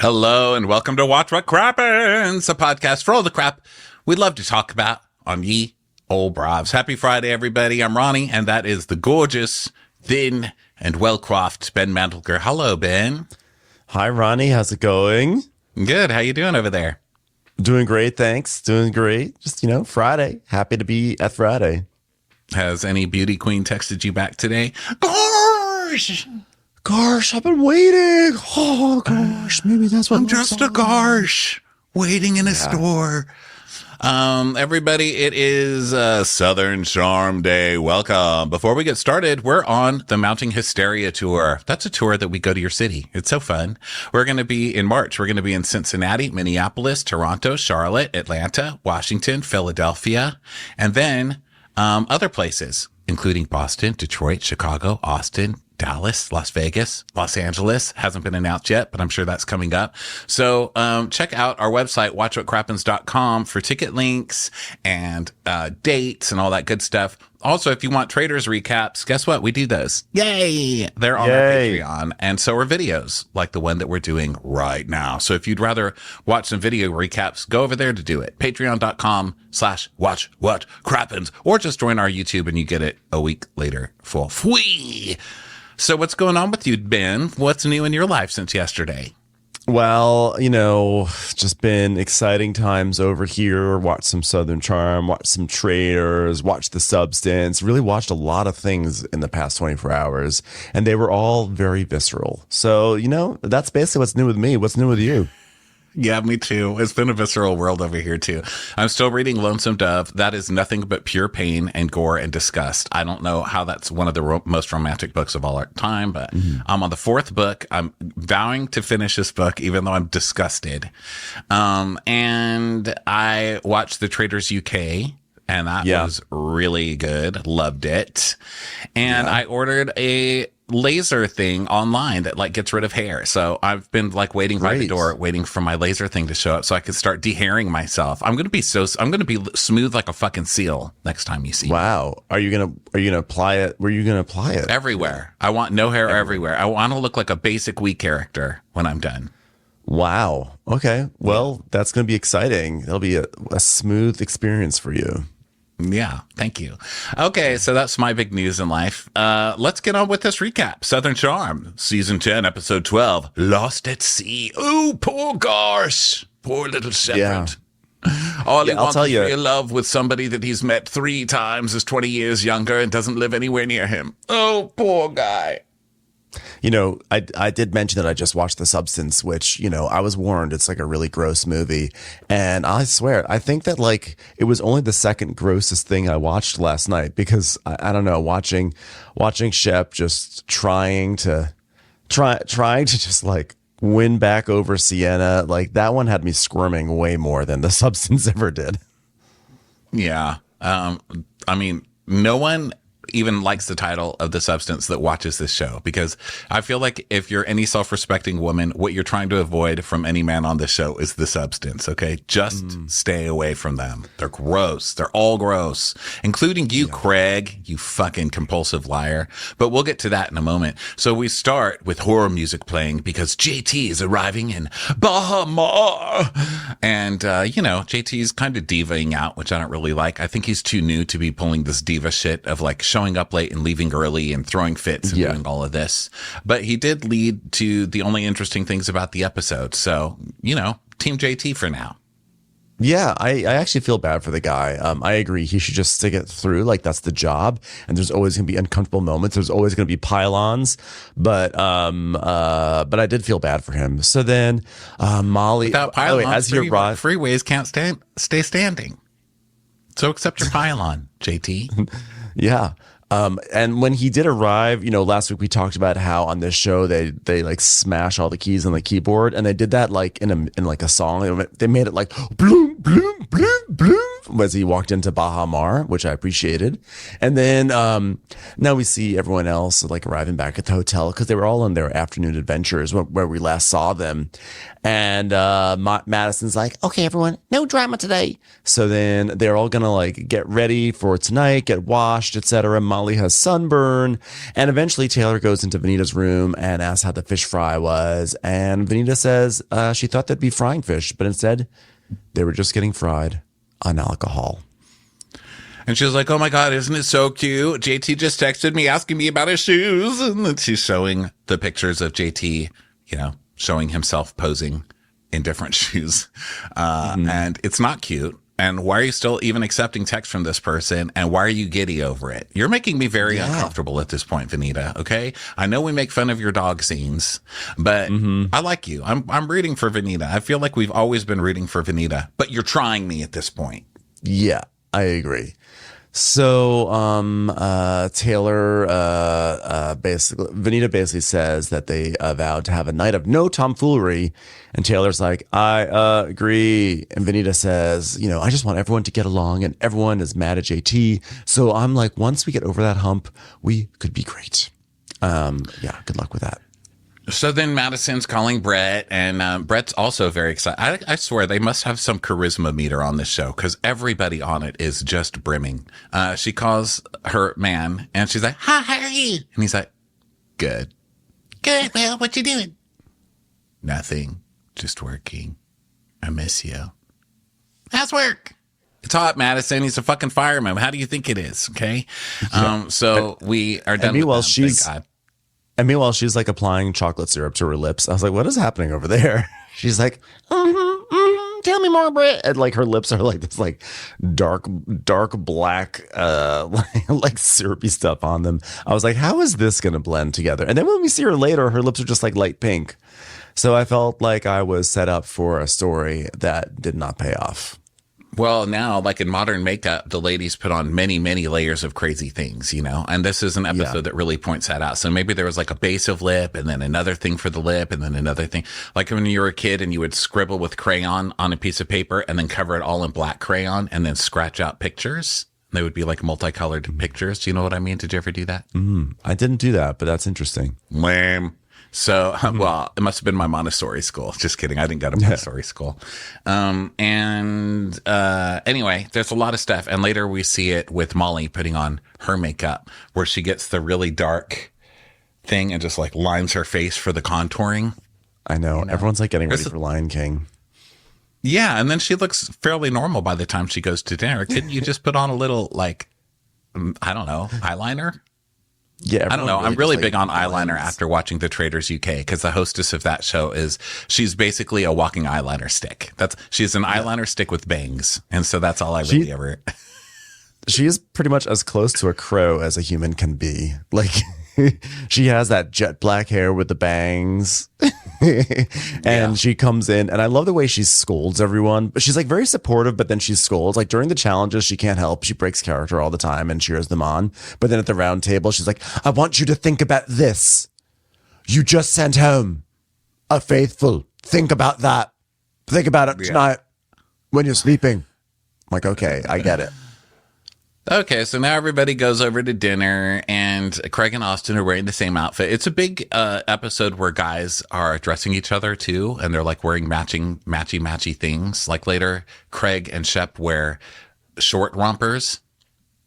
Hello and welcome to Watch What Crappens, a podcast for all the crap we'd love to talk about on ye old bravs. Happy Friday, everybody. I'm Ronnie, and that is the gorgeous, thin, and well-coiffed Ben Mandelker. Hello, Ben. Hi, Ronnie. How's it going? Good. How you doing over there? Doing great, thanks. Doing great. Just, Friday. Happy to be at Friday. Has any beauty queen texted you back today? Garsh! Garsh, I've been waiting. Oh, gosh. Maybe that's what I'm just a Garsh waiting in a store. Everybody, it is Southern Charm Day. Welcome. Before we get started, we're on the Mounting Hysteria tour. That's a tour that we go to your city. It's so fun. We're going to be in March. We're going to be in Cincinnati, Minneapolis, Toronto, Charlotte, Atlanta, Washington, Philadelphia, and then other places, including Boston, Detroit, Chicago, Austin, Dallas, Las Vegas, Los Angeles. Hasn't been announced yet, but I'm sure that's coming up. So check out our website, watchwhatcrappens.com, for ticket links and dates and all that good stuff. Also, if you want traders recaps, guess what? We do those. Yay! They're on our Patreon. And so are videos like the one that we're doing right now. So if you'd rather watch some video recaps, go over there to do it. Patreon.com/watchwhatcrappens, or just join our YouTube and you get it a week later for free. So what's going on with you, Ben? What's new in your life since yesterday? Well, just been exciting times over here. Watched some Southern Charm, watched some Traders, watched The Substance, really watched a lot of things in the past 24 hours, and they were all very visceral. So, that's basically what's new with me. What's new with you? Yeah, me too. It's been a visceral world over here too. I'm still reading Lonesome Dove. That is nothing but pure pain and gore and disgust. I don't know how that's one of the most romantic books of all our time, but I'm on the fourth book. I'm vowing to finish this book, even though I'm disgusted. And I watched The Traders UK, and that was really good. Loved it. And I ordered a laser thing online that gets rid of hair. So I've been waiting by the door, waiting for my laser thing to show up so I can start dehairing myself. I'm going to be smooth like a fucking seal next time you see me. Wow. Are you going to apply it? Where are you going to apply it? Everywhere. I want no hair everywhere. I want to look like a basic Wii character when I'm done. Wow. Okay. Well, that's going to be exciting. That'll be a smooth experience for you. Yeah, thank you. Okay, so that's my big news in life. Let's get on with this recap. Southern Charm, Season 10, Episode 12, Lost at Sea. Oh, poor Garsh. Poor little shepherd. Yeah. All he wants is real love with somebody that he's met 3 times, is 20 years younger, and doesn't live anywhere near him. Oh, poor guy. I did mention that I just watched The Substance, which, I was warned it's a really gross movie. And I swear, I think that it was only the second grossest thing I watched last night because I don't know, watching Shep just trying to just win back over Sienna. That one had me squirming way more than The Substance ever did. Yeah. I mean, no one even likes the title of The Substance that watches this show, because I feel like if you're any self-respecting woman, what you're trying to avoid from any man on this show is The Substance. Okay, just stay away from them. They're gross. They're all gross, including you, Craig, you fucking compulsive liar. But we'll get to that in a moment. So we start with horror music playing because JT is arriving in Bahamas, and JT's kind of divaing out, which I don't really like. I think he's too new to be pulling this diva shit of showing up late and leaving early and throwing fits and doing all of this. But he did lead to the only interesting things about the episode. So, Team JT for now. Yeah, I actually feel bad for the guy. I agree. He should just stick it through. That's the job. And there's always going to be uncomfortable moments. There's always going to be pylons. But I did feel bad for him. So then Molly, without pylons, freeways can't stay standing. So accept your pylon, JT. Yeah. And when he did arrive, last week we talked about how on this show they smash all the keys on the keyboard, and they did that in a song. They made it bloom, bloom, bloom, bloom, as he walked into Bahamar, which I appreciated. And then now we see everyone else like arriving back at the hotel because they were all on their afternoon adventures where we last saw them. And Madison's like, okay, everyone, no drama today. So then they're all gonna like get ready for tonight, get washed, etc. Molly has sunburn, and eventually Taylor goes into Vanita's room and asks how the fish fry was. And Vanita says she thought they'd be frying fish, but instead they were just getting fried on alcohol. And she was like, oh my God, isn't it so cute? JT just texted me asking me about his shoes. And then she's showing the pictures of JT, showing himself posing in different shoes. And it's not cute. And why are you still even accepting text from this person? And why are you giddy over it? You're making me very uncomfortable at this point, Vanita. Okay. I know we make fun of your dog scenes, but I like you. I'm rooting for Vanita. I feel like we've always been rooting for Vanita, but you're trying me at this point. Yeah, I agree. So, Taylor, Vanita basically says that they vowed to have a night of no tomfoolery. And Taylor's like, I agree. And Vanita says, I just want everyone to get along and everyone is mad at JT. So I'm like, once we get over that hump, we could be great. Good luck with that. So then Madison's calling Brett, and Brett's also very excited. I swear they must have some charisma meter on this show because everybody on it is just brimming. She calls her man, and she's like, hi, how are you? And he's like, good. Good. Well, what you doing? Nothing. Just working. I miss you. How's work? It's hot, Madison. He's a fucking fireman. How do you think it is? Okay. So we are done with them, thank God. And meanwhile, she's like applying chocolate syrup to her lips. I was like, what is happening over there? She's like, tell me more, Britt. And like her lips are like this like dark black, like syrupy stuff on them. I was like, how is this going to blend together? And then when we see her later, her lips are just like light pink. So I felt like I was set up for a story that did not pay off. Well, now, like in modern makeup, the ladies put on many, many layers of crazy things, and this is an episode that really points that out. So maybe there was like a base of lip and then another thing for the lip and then another thing. Like when you were a kid and you would scribble with crayon on a piece of paper and then cover it all in black crayon and then scratch out pictures. They would be like multicolored pictures. Do you know what I mean? Did you ever do that? I didn't do that, but that's interesting. Lame. So, well, it must have been my Montessori school. Just kidding. I didn't go to Montessori school. Anyway, there's a lot of stuff. And later we see it with Molly putting on her makeup where she gets the really dark thing and just like lines her face for the contouring. I know. Everyone's like getting ready for Lion King. Yeah. And then she looks fairly normal by the time she goes to dinner. Couldn't you just put on a little like, I don't know, eyeliner? Yeah, I don't know. I'm really big on eyeliner after watching The Traders UK because the hostess of that show she's basically a walking eyeliner stick. She's an eyeliner stick with bangs, and so that's all I really ever. She is pretty much as close to a crow as a human can be. Like she has that jet black hair with the bangs, and she comes in, and I love the way she scolds everyone. But she's like very supportive, but then she scolds. Like during the challenges, she can't help. She breaks character all the time and cheers them on. But then at the round table, she's like, "I want you to think about this. You just sent home a faithful. Think about that. Think about it tonight when you're sleeping." I'm like, okay, I get it. Okay, so now everybody goes over to dinner, and Craig and Austin are wearing the same outfit. It's a big episode where guys are dressing each other too, and they're like wearing matchy things. Like later, Craig and Shep wear short rompers,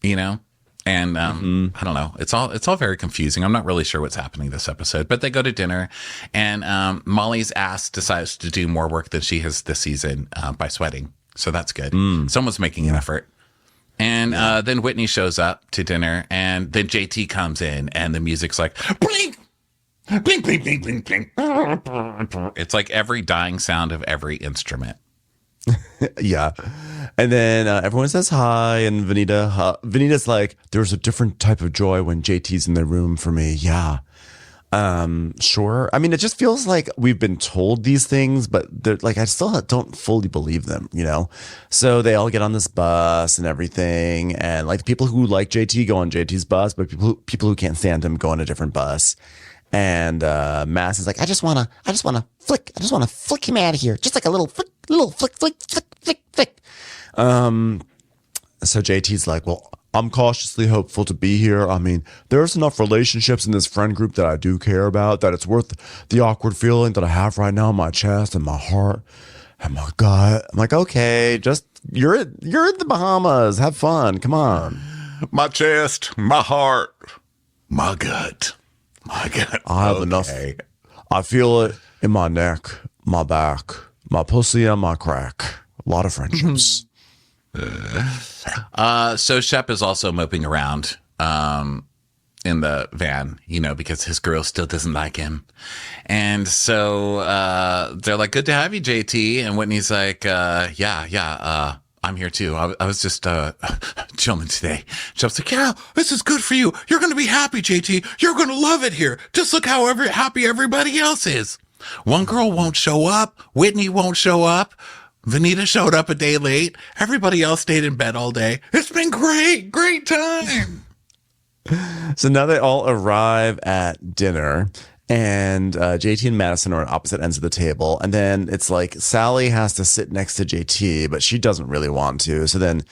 and I don't know. It's all very confusing. I'm not really sure what's happening this episode, but they go to dinner, and Molly's ass decides to do more work than she has this season by sweating, so that's good. Someone's making an effort. And then Whitney shows up to dinner, and then JT comes in, and the music's like, blink, blink, blink, blink, blink, blink. It's like every dying sound of every instrument. Yeah. And then everyone says hi, and Vanita's like, there's a different type of joy when JT's in the room for me. Yeah. Sure. I mean, it just feels like we've been told these things, but they're like, I still don't fully believe them, So they all get on this bus and everything. And like the people who like JT go on JT's bus, but people who can't stand him go on a different bus. And Mass is like, I just want to flick him out of here. Just like a little flick. So JT's like, well, I'm cautiously hopeful to be here. I mean, there's enough relationships in this friend group that I do care about that it's worth the awkward feeling that I have right now in my chest and my heart and my gut. I'm like, okay, just you're in the Bahamas. Have fun. Come on. My chest, my heart, my gut. My gut. I have enough. I feel it in my neck, my back, my pussy, and my crack. A lot of friendships. So Shep is also moping around in the van, because his girl still doesn't like him. And so they're like, good to have you, JT. And Whitney's like, yeah, I'm here too. I was just chilling today. Shep's like, yeah, this is good for you. You're going to be happy, JT. You're going to love it here. Just look how happy everybody else is. One girl won't show up. Whitney won't show up. Vanita showed up a day late. Everybody else stayed in bed all day. It's been great time. So now they all arrive at dinner, and JT and Madison are on opposite ends of the table. And then it's like Sally has to sit next to JT, but she doesn't really want to. So then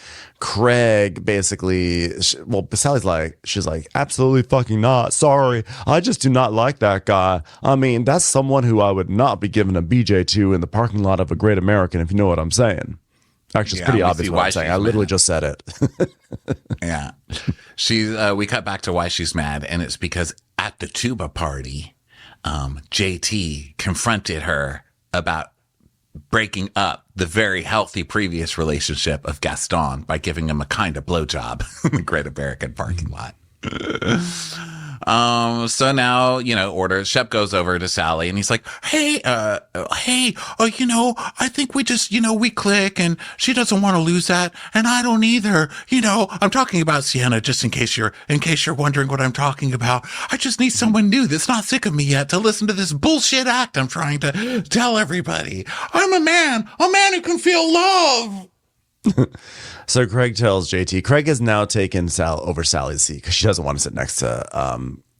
Craig basically, Sally's like, she's like, absolutely fucking not. Sorry. I just do not like that guy. I mean, that's someone who I would not be giving a BJ to in the parking lot of a Great American, if you know what I'm saying. Actually, it's pretty obvious what I'm saying. I literally just said it. Yeah. We cut back to why she's mad, and it's because at the tuba party, JT confronted her about breaking up the very healthy previous relationship of Gaston by giving him a kind of blowjob in the Great American parking lot. So now, orders. Shep goes over to Sally and he's like, hey, I think we just, we click and she doesn't want to lose that. And I don't either. I'm talking about Sienna, just in case you're wondering what I'm talking about. I just need someone new that's not sick of me yet to listen to this bullshit act I'm trying to tell everybody. I'm a man who can feel love. So Craig tells JT, Craig has now taken Sal over Sally's seat because she doesn't want to sit next to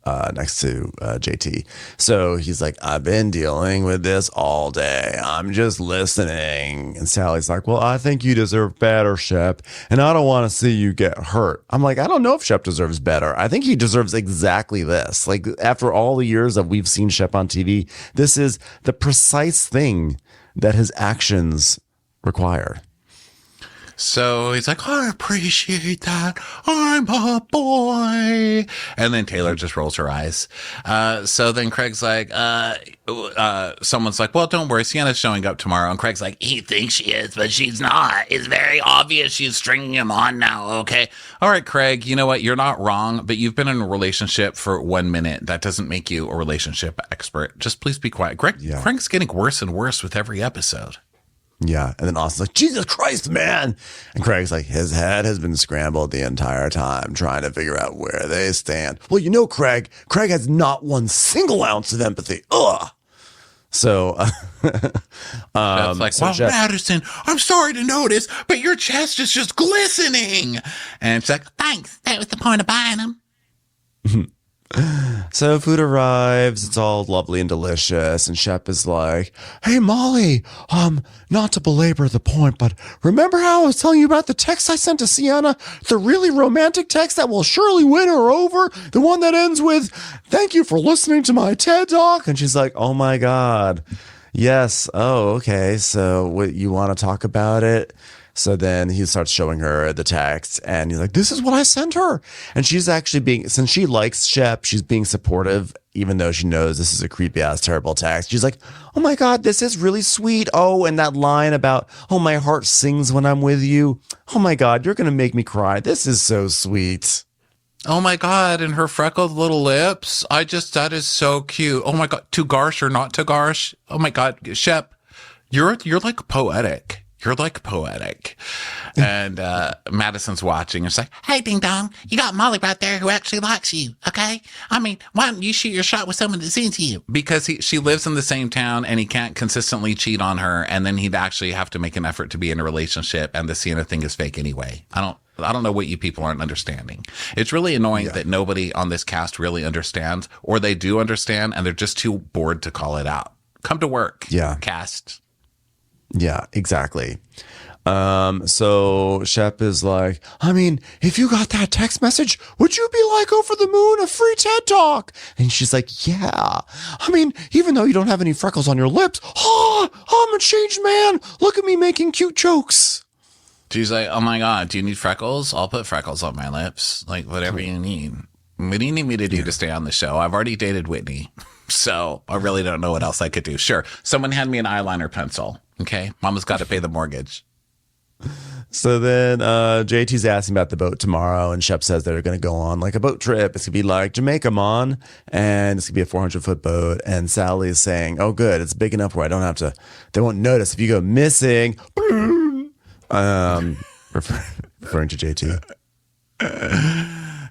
JT. So he's like, I've been dealing with this all day. I'm just listening. And Sally's like, well, I think you deserve better, Shep. And I don't want to see you get hurt. I'm like, I don't know if Shep deserves better. I think he deserves exactly this. Like, after all the years that we've seen Shep on TV, this is the precise thing that his actions require. So he's like, I appreciate that. I'm a boy. And then Taylor just rolls her eyes. So then Craig's like, someone's like, well, don't worry. Sienna's showing up tomorrow. And Craig's like, he thinks she is, but she's not. It's very obvious she's stringing him on now. Okay. All right, Craig, you know what? You're not wrong, but you've been in a relationship for 1 minute. That doesn't make you a relationship expert. Just please be quiet. Craig's getting worse and worse with every episode. Yeah. And then Austin's like, Jesus Christ, man. And Craig's like, his head has been scrambled the entire time trying to figure out where they stand. Well, Craig has not one single ounce of empathy. Ugh. So, That's like, well, Madison, I'm sorry to notice, but your chest is just glistening. And it's like, thanks. That was the point of buying them. So food arrives, it's all lovely and delicious, and Shep is like, hey Molly, not to belabor the point, but remember how I was telling you about the text I sent to Sienna? The really romantic text that will surely win her over? The one that ends with, thank you for listening to my TED Talk? And she's like, oh my God. Yes. Oh, okay. So what, you want to talk about it? So then he starts showing her the text and he's like, this is what I sent her. And she's actually since she likes Shep, she's being supportive, even though she knows this is a creepy ass, terrible text. She's like, oh my God, this is really sweet. Oh, and that line about, oh, my heart sings when I'm with you. Oh my God, you're going to make me cry. This is so sweet. Oh my God, and her freckled little lips. That is so cute. Oh my God, to Garsh or not to Garsh. Oh my God, Shep, you're like poetic. You're like poetic. And Madison's watching. It's like, hey, ding dong, you got Molly right there who actually likes you, okay? I mean, why don't you shoot your shot with someone that's into you? Because she lives in the same town and he can't consistently cheat on her. And then he'd actually have to make an effort to be in a relationship. And the Sienna thing is fake anyway. I don't know what you people aren't understanding. It's really annoying that nobody on this cast really understands, or they do understand and they're just too bored to call it out. Come to work. Yeah. Cast. Yeah, exactly. So Shep is like, I mean, if you got that text message, would you be like over the moon, a free TED Talk? And she's like, yeah. I mean, even though you don't have any freckles on your lips, I'm a changed man. Look at me making cute jokes. She's like, oh my God, do you need freckles? I'll put freckles on my lips. Like, whatever you need. What do you need me to do to stay on the show? I've already dated Whitney, so I really don't know what else I could do. Sure, someone hand me an eyeliner pencil. Okay, Mama's got to pay the mortgage. So then JT's asking about the boat tomorrow, and Shep says they're going to go on like a boat trip. It's going to be like Jamaica, Mon, and it's going to be a 400-foot boat. And Sally is saying, oh, good, it's big enough where I don't have to, they won't notice if you go missing. Referring to JT.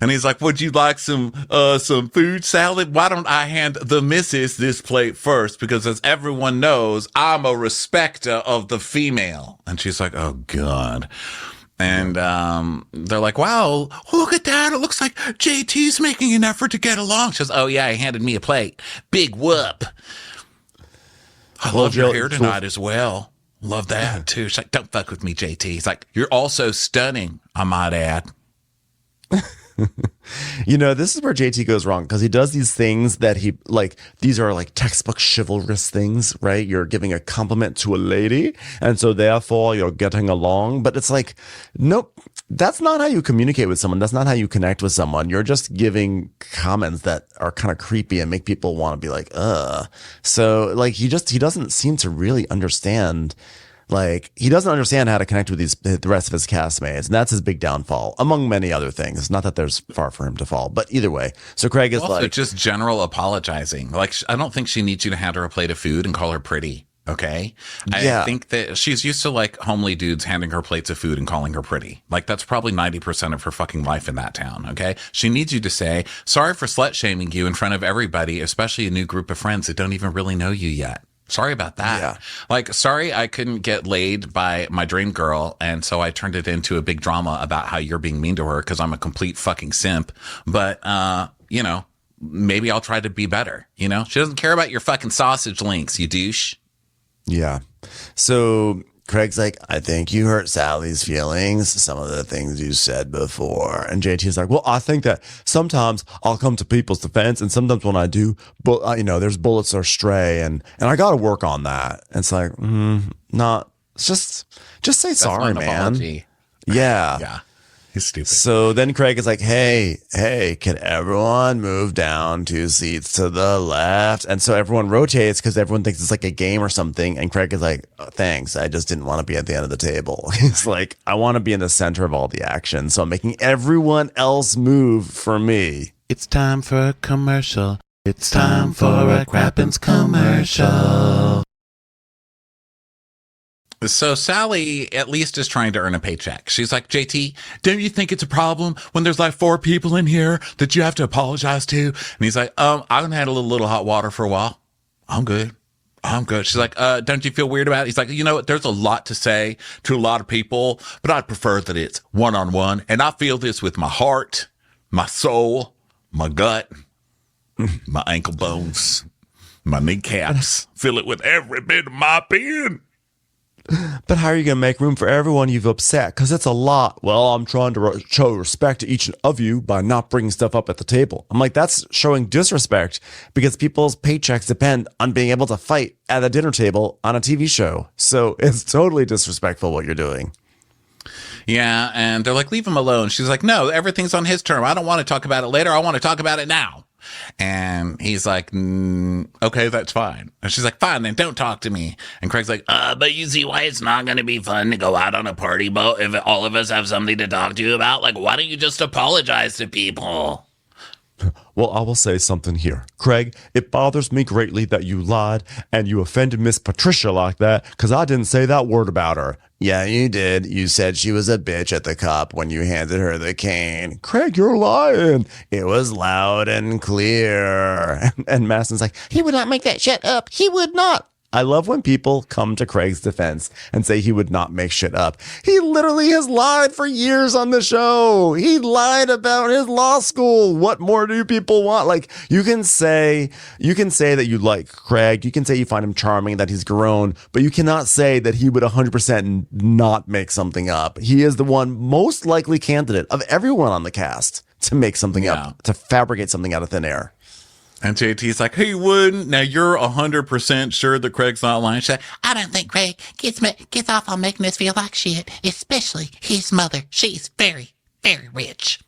And he's like, would you like some food salad? Why don't I hand the missus this plate first? Because as everyone knows, I'm a respecter of the female. And she's like, oh, God. And they're like, wow, look at that. It looks like JT's making an effort to get along. She says, oh, yeah, he handed me a plate. Big whoop. I love your hair tonight as well. Love that, too. She's like, don't fuck with me, JT. He's like, you're also stunning, I might add. You know, this is where JT goes wrong because he does these things that he like, these are like textbook chivalrous things, right? You're giving a compliment to a lady, and so therefore you're getting along. But it's like, nope, that's not how you communicate with someone. That's not how you connect with someone. You're just giving comments that are kind of creepy and make people want to be like, ugh. So like, he doesn't seem to really understand. Like, he doesn't understand how to connect with the rest of his castmates, and that's his big downfall, among many other things. Not that there's far for him to fall, but either way. So Craig is also like, just general apologizing. Like, I don't think she needs you to hand her a plate of food and call her pretty. Okay. Yeah. I think that she's used to like homely dudes handing her plates of food and calling her pretty. Like, that's probably 90% of her fucking life in that town. Okay. She needs you to say, sorry for slut shaming you in front of everybody, especially a new group of friends that don't even really know you yet. Sorry about that. Yeah. Like, sorry I couldn't get laid by my dream girl, and so I turned it into a big drama about how you're being mean to her because I'm a complete fucking simp. But, you know, maybe I'll try to be better. You know, she doesn't care about your fucking sausage links, you douche. Yeah. So Craig's like, I think you hurt Sally's feelings, some of the things you said before. And JT's like, well, I think that sometimes I'll come to people's defense, and sometimes when I do, but you know, there's bullets are stray, and I got to work on that. And it's like, not just say that's sorry, man. Apology. Yeah. Yeah. He's stupid. So then Craig is like, hey, can everyone move down 2 seats to the left? And so everyone rotates because everyone thinks it's like a game or something. And Craig is like, oh, thanks. I just didn't want to be at the end of the table. He's like, I want to be in the center of all the action. So I'm making everyone else move for me. It's time for a commercial. It's time for a Crappens commercial. So Sally at least is trying to earn a paycheck. She's like, JT, don't you think it's a problem when there's like 4 people in here that you have to apologize to? And he's like, I can handle a little hot water for a while. I'm good. She's like, don't you feel weird about it? He's like, you know what? There's a lot to say to a lot of people, but I'd prefer that it's one-on-one. And I feel this with my heart, my soul, my gut, my ankle bones, my kneecaps. Feel it with every bit of my being. But how are you going to make room for everyone you've upset? Because it's a lot. Well, I'm trying to show respect to each of you by not bringing stuff up at the table. I'm like, that's showing disrespect because people's paychecks depend on being able to fight at a dinner table on a TV show. So it's totally disrespectful what you're doing. Yeah, and they're like, leave him alone. She's like, no, everything's on his term. I don't want to talk about it later. I want to talk about it now. And he's like, okay, that's fine. And she's like, fine, then don't talk to me. And Craig's like, but you see why it's not going to be fun to go out on a party boat if all of us have something to talk to you about? Like, why don't you just apologize to people? Well, I will say something here. Craig, it bothers me greatly that you lied and you offended Miss Patricia like that because I didn't say that word about her. Yeah, you did. You said she was a bitch at the cup when you handed her the cane. Craig, you're lying. It was loud and clear. And Maston's like, he would not make that shit up. He would not. I love when people come to Craig's defense and say he would not make shit up. He literally has lied for years on the show. He lied about his law school. What more do people want? Like, you can say that you like Craig. You can say you find him charming, that he's grown, but you cannot say that he would 100% not make something up. He is the one most likely candidate of everyone on the cast to make something up, to fabricate something out of thin air. And JT's like, he wouldn't. Now you're 100% sure that Craig's not lying. She's like, I don't think Craig gets off on making us feel like shit, especially his mother. She's very, very rich.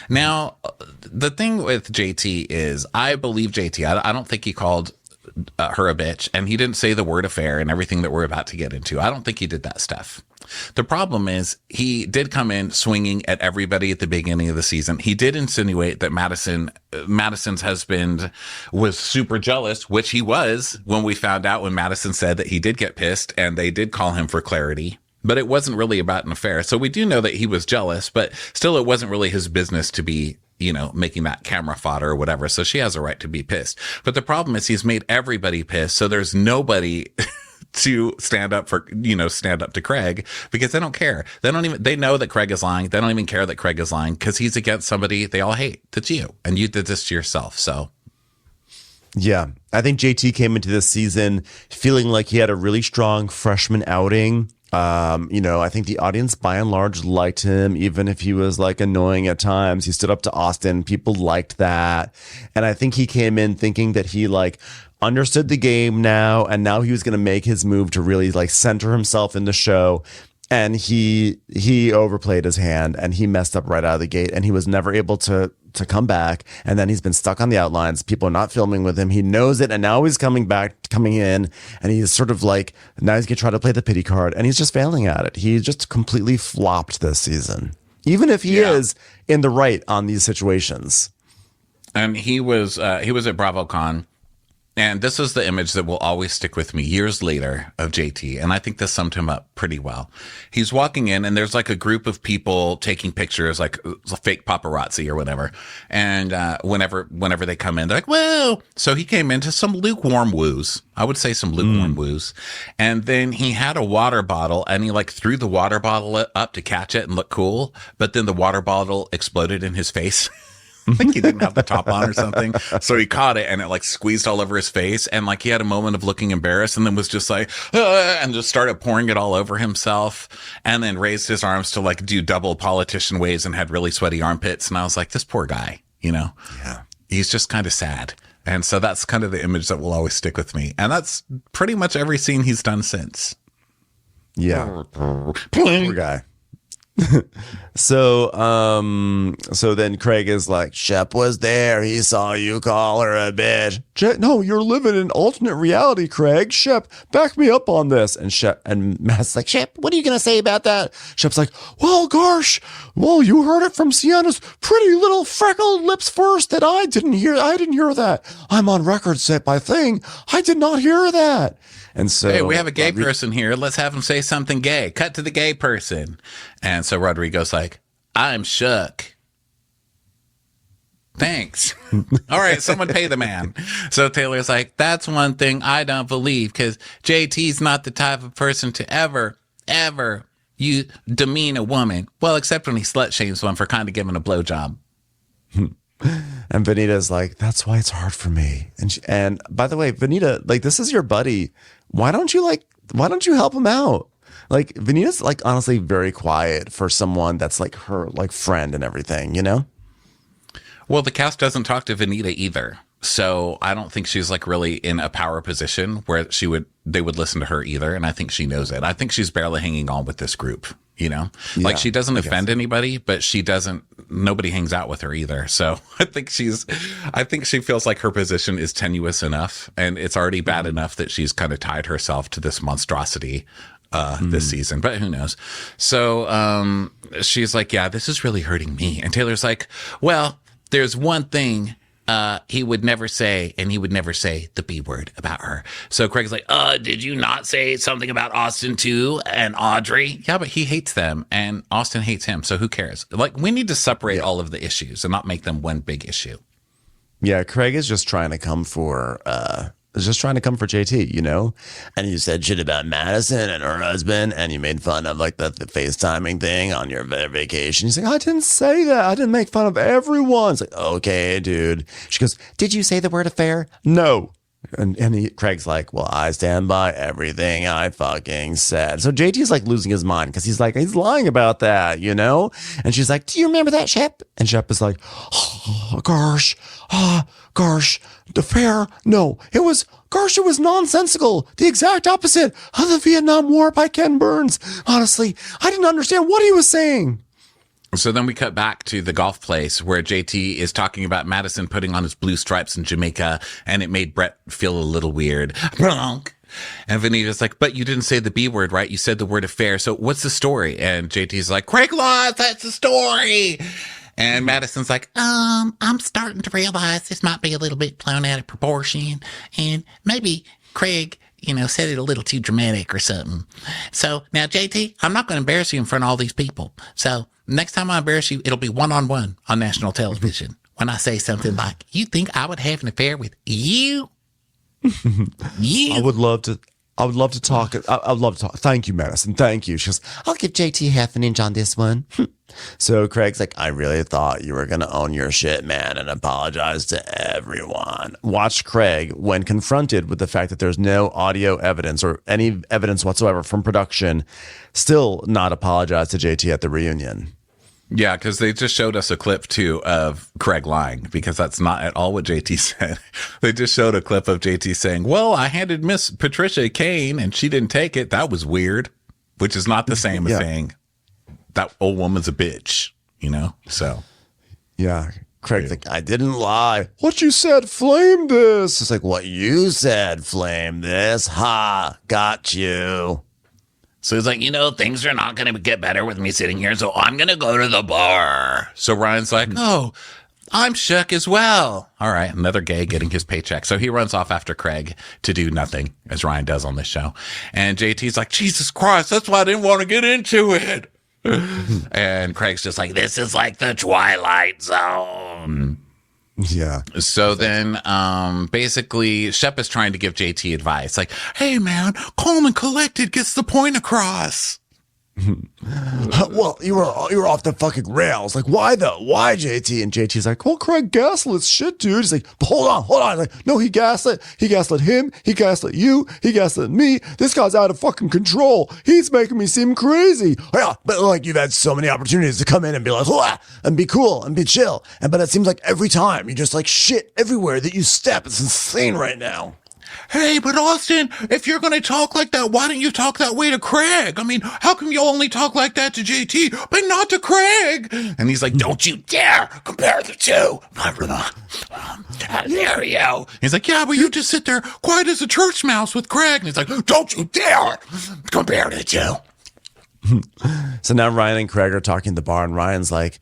now, the thing with JT is I believe JT. I don't think he called her a bitch, and he didn't say the word affair and everything that we're about to get into. I don't think he did that stuff. The problem is he did come in swinging at everybody at the beginning of the season. He did insinuate that Madison's husband was super jealous, which he was when we found out, when Madison said that he did get pissed and they did call him for clarity. But it wasn't really about an affair. So we do know that he was jealous, but still it wasn't really his business to be, making that camera fodder or whatever. So she has a right to be pissed. But the problem is he's made everybody pissed. So there's nobody to stand up to Craig, because they don't care. They know that Craig is lying. They don't even care that Craig is lying because he's against somebody they all hate. That's you. And you did this to yourself. So. Yeah, I think JT came into this season feeling like he had a really strong freshman outing. I think the audience by and large liked him, even if he was like annoying at times. He stood up to Austin. People liked that. And I think he came in thinking that he understood the game now, and now he was going to make his move to really center himself in the show. And he overplayed his hand, and he messed up right out of the gate, and he was never able to come back. And then he's been stuck on the outlines. People are not filming with him. He knows it. And now he's coming in, and he's sort of now he's going to try to play the pity card, and he's just failing at it. He just completely flopped this season, even if he is in the right on these situations. And he was at BravoCon. And this is the image that will always stick with me years later of JT. And I think this summed him up pretty well. He's walking in, and there's a group of people taking pictures, like fake paparazzi or whatever. And whenever they come in, they're like, whoa. So he came into some lukewarm woos. I would say some lukewarm woos. And then he had a water bottle, and he threw the water bottle up to catch it and look cool. But then the water bottle exploded in his face. I think he didn't have the top on or something. So he caught it, and it squeezed all over his face. And he had a moment of looking embarrassed, and then was just and just started pouring it all over himself, and then raised his arms to do double politician waves and had really sweaty armpits. And I was like, this poor guy, Yeah. He's just kind of sad. And so that's kind of the image that will always stick with me. And that's pretty much every scene he's done since. Yeah. Poor guy. So then Craig is like, Shep was there. He saw you call her a bitch. No, you're living in alternate reality, Craig. Shep, back me up on this. And Matt's like, Shep, what are you going to say about that? Shep's like, well, Garsh, you heard it from Sienna's pretty little freckled lips first that I didn't hear that. I'm on record set by thing. I did not hear that. And so, hey, we have a gay person here. Let's have him say something gay. Cut to the gay person. And so Rodrigo's like, I'm shook. Thanks. All right, someone pay the man. So Taylor's like, that's one thing I don't believe, because JT's not the type of person to ever you demean a woman. Well, except when he slut shames one for kind of giving a blowjob. And Vanita's like, that's why it's hard for me. And by the way, Vanita, this is your buddy. Why don't you help him out? Vanita's honestly very quiet for someone that's her friend and everything, Well, the cast doesn't talk to Vanita either. So I don't think she's really in a power position where they would listen to her either. And I think she knows it. I think she's barely hanging on with this group, she doesn't offend anybody, but nobody hangs out with her either. So I think she feels like her position is tenuous enough, and it's already bad enough that she's kind of tied herself to this monstrosity this season, but who knows? So she's like, yeah, this is really hurting me. And Taylor's like, well, there's one thing he would never say, and he would never say the B word about her. So Craig's like, did you not say something about Austin too and Audrey? Yeah, but he hates them, and Austin hates him, so who cares? We need to separate all of the issues and not make them one big issue. Yeah, Craig is just trying to come for is just trying to come for JT, you know? And you said shit about Madison and her husband, and you made fun of like the FaceTiming thing on your vacation. He's like, I didn't say that. I didn't make fun of everyone. It's like, okay, dude. She goes, did you say the word affair? No. And Craig's like, well, I stand by everything I fucking said. So JT's like losing his mind because he's lying about that, you know? And she's like, do you remember that, Shep? And Shep is like, oh, Garsh, the fair. No, it was nonsensical. The exact opposite of the Vietnam War by Ken Burns. Honestly, I didn't understand what he was saying. So then we cut back to the golf place where JT is talking about Madison putting on his blue stripes in Jamaica, and it made Brett feel a little weird. Bronk. And Vanita's like, but you didn't say the B word, right? You said the word affair. So what's the story? And JT's like, Craig lost. That's the story. And Madison's like, I'm starting to realize this might be a little bit blown out of proportion, and maybe Craig, said it a little too dramatic or something. So now, JT, I'm not going to embarrass you in front of all these people. So next time I embarrass you, it'll be one-on-one on national television. When I say something like, you think I would have an affair with you? You? I would love to talk. I would love to talk. Thank you, Madison. Thank you. She goes, I'll give JT half an inch on this one. So Craig's like, I really thought you were going to own your shit, man, and apologize to everyone. Watch Craig, when confronted with the fact that there's no audio evidence or any evidence whatsoever from production, still not apologize to JT at the reunion. yeah, because they just showed us a clip too of Craig lying, because that's not at all what JT said. They just showed a clip of JT saying, well, I handed Miss Patricia a cane and she didn't take it. That was weird, which is not the same as saying that old woman's a bitch, So, yeah. Craig's like, I didn't lie. What you said, flame this. It's like, what you said, flame this. Ha, got you. So he's like, things are not going to get better with me sitting here, so I'm going to go to the bar. So Ryan's like, oh, I'm shook as well. All right, another gay getting his paycheck. So he runs off after Craig to do nothing, as Ryan does on this show. And JT's like, Jesus Christ, that's why I didn't want to get into it. And Craig's just like, this is like the Twilight Zone. Yeah. So then basically Shep is trying to give JT advice. Like, hey, man, calm and collected gets the point across. Well, you were off the fucking rails. Like, why though? Why, JT? And JT's like, well, Craig gaslit shit, dude. He's like, but hold on. Like, no, he gaslit him. He gaslit you. He gaslit me. This guy's out of fucking control. He's making me seem crazy. Yeah, but like, you've had so many opportunities to come in and be like, wah, and be cool and be chill. But it seems like every time you just like shit everywhere that you step. It's insane right now. Hey, but Austin, if you're going to talk like that, why don't you talk that way to Craig? I mean, how come you only talk like that to JT, but not to Craig? And he's like, don't you dare compare the two. How dare you? He's like, yeah, but you just sit there quiet as a church mouse with Craig. And he's like, don't you dare compare the two. So now Ryan and Craig are talking at the bar, and Ryan's like,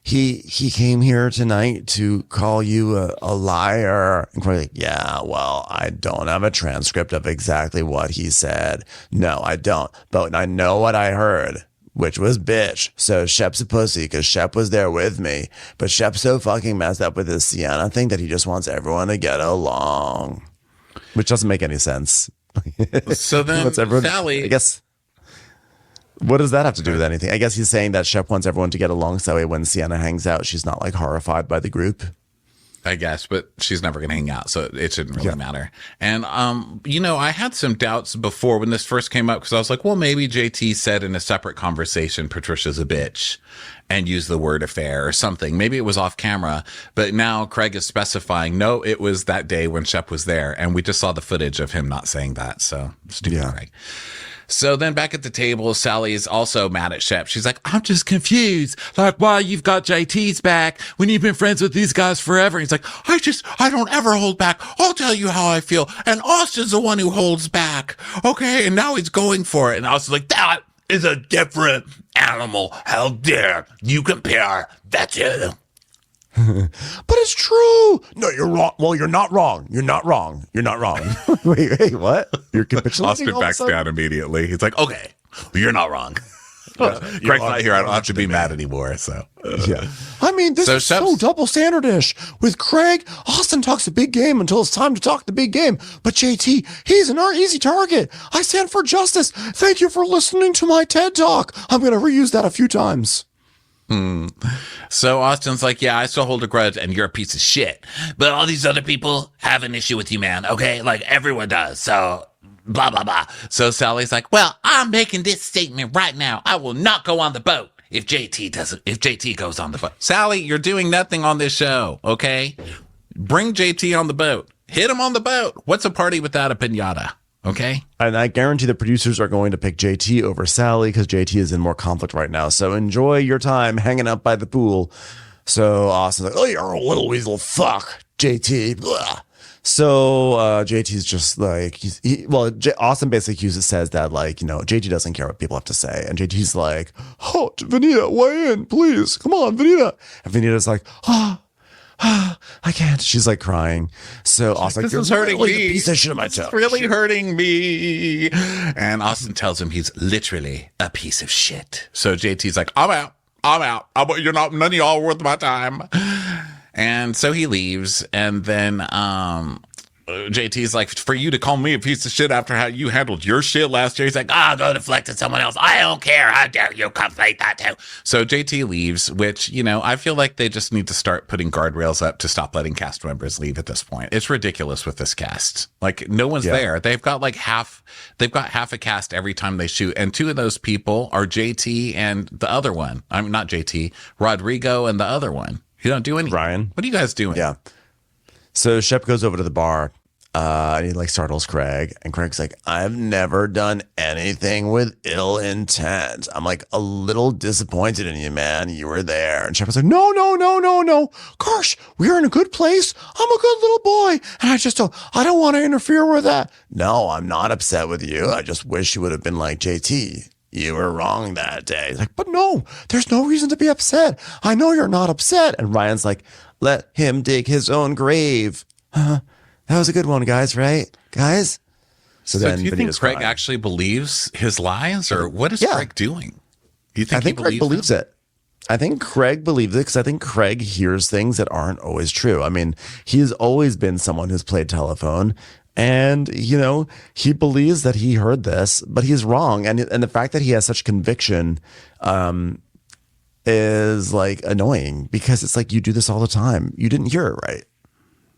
He came here tonight to call you a liar. And Craig's like, yeah, well, I don't have a transcript of exactly what he said. No, I don't. But I know what I heard, which was bitch. So Shep's a pussy because Shep was there with me. But Shep's so fucking messed up with his Sienna thing that he just wants everyone to get along, which doesn't make any sense. So then Sally, I guess. What does that have to do with anything? I guess he's saying that Shep wants everyone to get along so that way when Sienna hangs out, she's not like horrified by the group. I guess, but she's never going to hang out, so it shouldn't really matter. And, I had some doubts before when this first came up because I was like, well, maybe JT said in a separate conversation, Patricia's a bitch and used the word affair or something. Maybe it was off camera, but now Craig is specifying, no, it was that day when Shep was there. And we just saw the footage of him not saying that. So stupid Craig. So then back at the table, Sally is also mad at Shep. She's like, I'm just confused. Like, why you've got JT's back when you've been friends with these guys forever. He's like, I don't ever hold back. I'll tell you how I feel. And Austin's the one who holds back. Okay. And now he's going for it. And Austin's like, that is a different animal. How dare you compare that to? But it's true. No, you're wrong. Well, you're not wrong. You're not wrong. You're not wrong. wait, what? You're capitulating. Austin backs down immediately. He's like, okay, you're not wrong. Greg's not here. I don't have to be mad anymore. So yeah. I mean, this So is so Shep's- double standardish. With Craig, Austin talks a big game until it's time to talk the big game. But JT, he's an easy target. I stand for justice. Thank you for listening to my TED Talk. I'm going to reuse that a few times. So Austin's like, yeah, I still hold a grudge and you're a piece of shit. But all these other people have an issue with you, man. Okay. Like everyone does. So blah, blah, blah. So Sally's like, well, I'm making this statement right now. I will not go on the boat if JT goes on the boat. Sally, you're doing nothing on this show. Okay. Bring JT on the boat. Hit him on the boat. What's a party without a pinata? Okay. And I guarantee the producers are going to pick JT over Sally because JT is in more conflict right now. So enjoy your time hanging out by the pool. So Austin's like, oh, you're a little weasel fuck, JT. Blah. So JT's just like, Austin basically says that, like, you know, JT doesn't care what people have to say. And JT's like, oh, Vanita, weigh in, please. Come on, Vanita. And Vanita's like, I can't. She's like crying. So Austin's like, This is hurting me. A piece of shit on my toe. It's really hurting me. And Austin tells him he's literally a piece of shit. So JT's like, I'm out. You're not, none of y'all are worth my time. And so he leaves. And then JT's like, for you to call me a piece of shit after how you handled your shit last year. He's like, go deflect to someone else. I don't care. How dare you conflate that too. So JT leaves, which, you know, I feel like they just need to start putting guardrails up to stop letting cast members leave at this point. It's ridiculous with this cast. Like, no one's there. They've got half a cast every time they shoot. And two of those people are JT and the other one. I mean, not JT, Rodrigo and the other one. You don't do anything. Ryan. What are you guys doing? Yeah. So Shep goes over to the bar and he like startles Craig. And Craig's like, I've never done anything with ill intent. I'm like a little disappointed in you, man. You were there. And Shep was like, no. Garsh, we're in a good place. I'm a good little boy. And I don't want to interfere with that. No, I'm not upset with you. I just wish you would have been like JT. You were wrong that day. He's like, but no, there's no reason to be upset. I know you're not upset. And Ryan's like, let him dig his own grave. That was a good one, guys, right? Guys? So do you think Craig actually believes his lies, or what is Craig doing? Do you think I think Craig believes it. I think Craig believes it because I think Craig hears things that aren't always true. I mean, he's always been someone who's played telephone. And, you know, he believes that he heard this, but he's wrong. And the fact that he has such conviction is like annoying because it's like, you do this all the time. You didn't hear it right.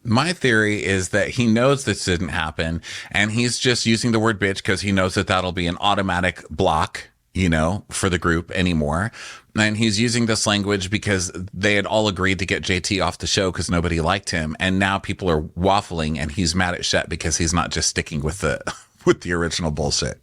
My theory is that he knows this didn't happen and he's just using the word bitch because he knows that that'll be an automatic block, you know, for the group anymore. And he's using this language because they had all agreed to get JT off the show because nobody liked him. And now people are waffling and he's mad at Shep because he's not just sticking with the original bullshit.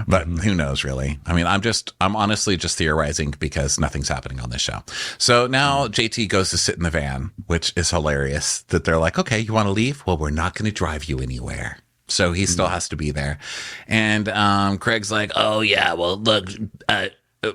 But who knows, really? I mean, I'm honestly just theorizing because nothing's happening on this show. So now JT goes to sit in the van, which is hilarious that they're like, okay, you want to leave? Well, we're not going to drive you anywhere. So he still has to be there. And Craig's like, oh, yeah, well, look,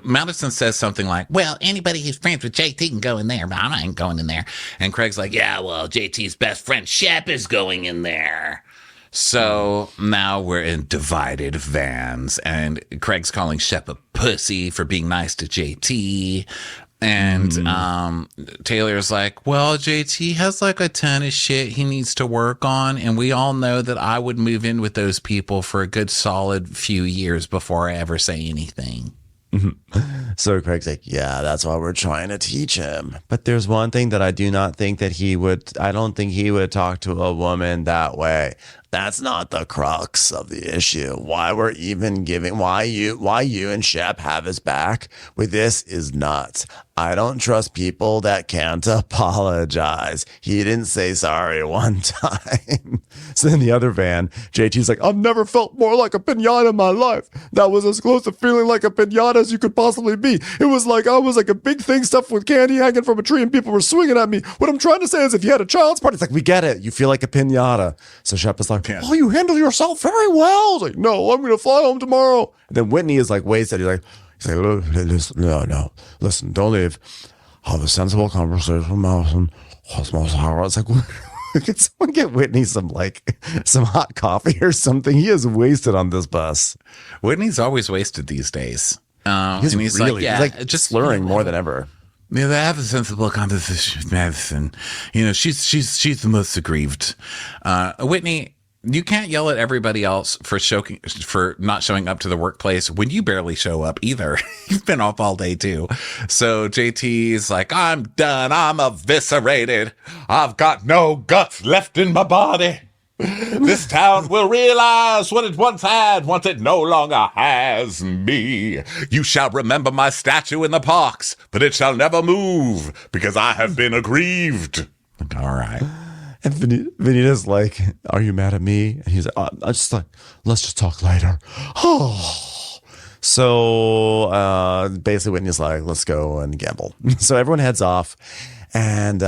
Madison says something like, well, anybody who's friends with JT can go in there, but I ain't going in there. And Craig's like, yeah, well, JT's best friend Shep is going in there. So now we're in divided vans, and Craig's calling Shep a pussy for being nice to JT. And Taylor's like, well, JT has like a ton of shit he needs to work on. And we all know that I would move in with those people for a good solid few years before I ever say anything. So Craig's like, yeah, that's why we're trying to teach him. But there's one thing that I do not think that I don't think he would talk to a woman that way. That's not the crux of the issue. Why you and Shep have his back with this is nuts. I don't trust people that can't apologize. He didn't say sorry one time. So in the other van, JT's like, I've never felt more like a piñata in my life. That was as close to feeling like a piñata as you could possibly be. It was like I was like a big thing stuffed with candy hanging from a tree and people were swinging at me. What I'm trying to say is if you had a child's party, it's like, we get it. You feel like a piñata. So Shep is like, oh, you handle yourself very well. I was like, no, I'm going to fly home tomorrow. And then Whitney is like wasted. He's like, no, listen, don't leave. Have a sensible conversation with Madison. It's like, can someone get Whitney some hot coffee or something? He is wasted on this bus. Whitney's always wasted these days. And he's like, yeah, he's like just slurring more than ever. Yeah, they have a sensible conversation with Madison. You know, she's the most aggrieved. Whitney, you can't yell at everybody else for not showing up to the workplace when you barely show up either. You've been off all day too. So JT's like, I'm done. I'm eviscerated. I've got no guts left in my body. This town will realize what it once had once it no longer has me. You shall remember my statue in the parks, but it shall never move because I have been aggrieved. All right. And Vanita's like, are you mad at me? And he's like, I just like, let's just talk later. Oh. So basically Whitney's like, let's go and gamble. So everyone heads off, and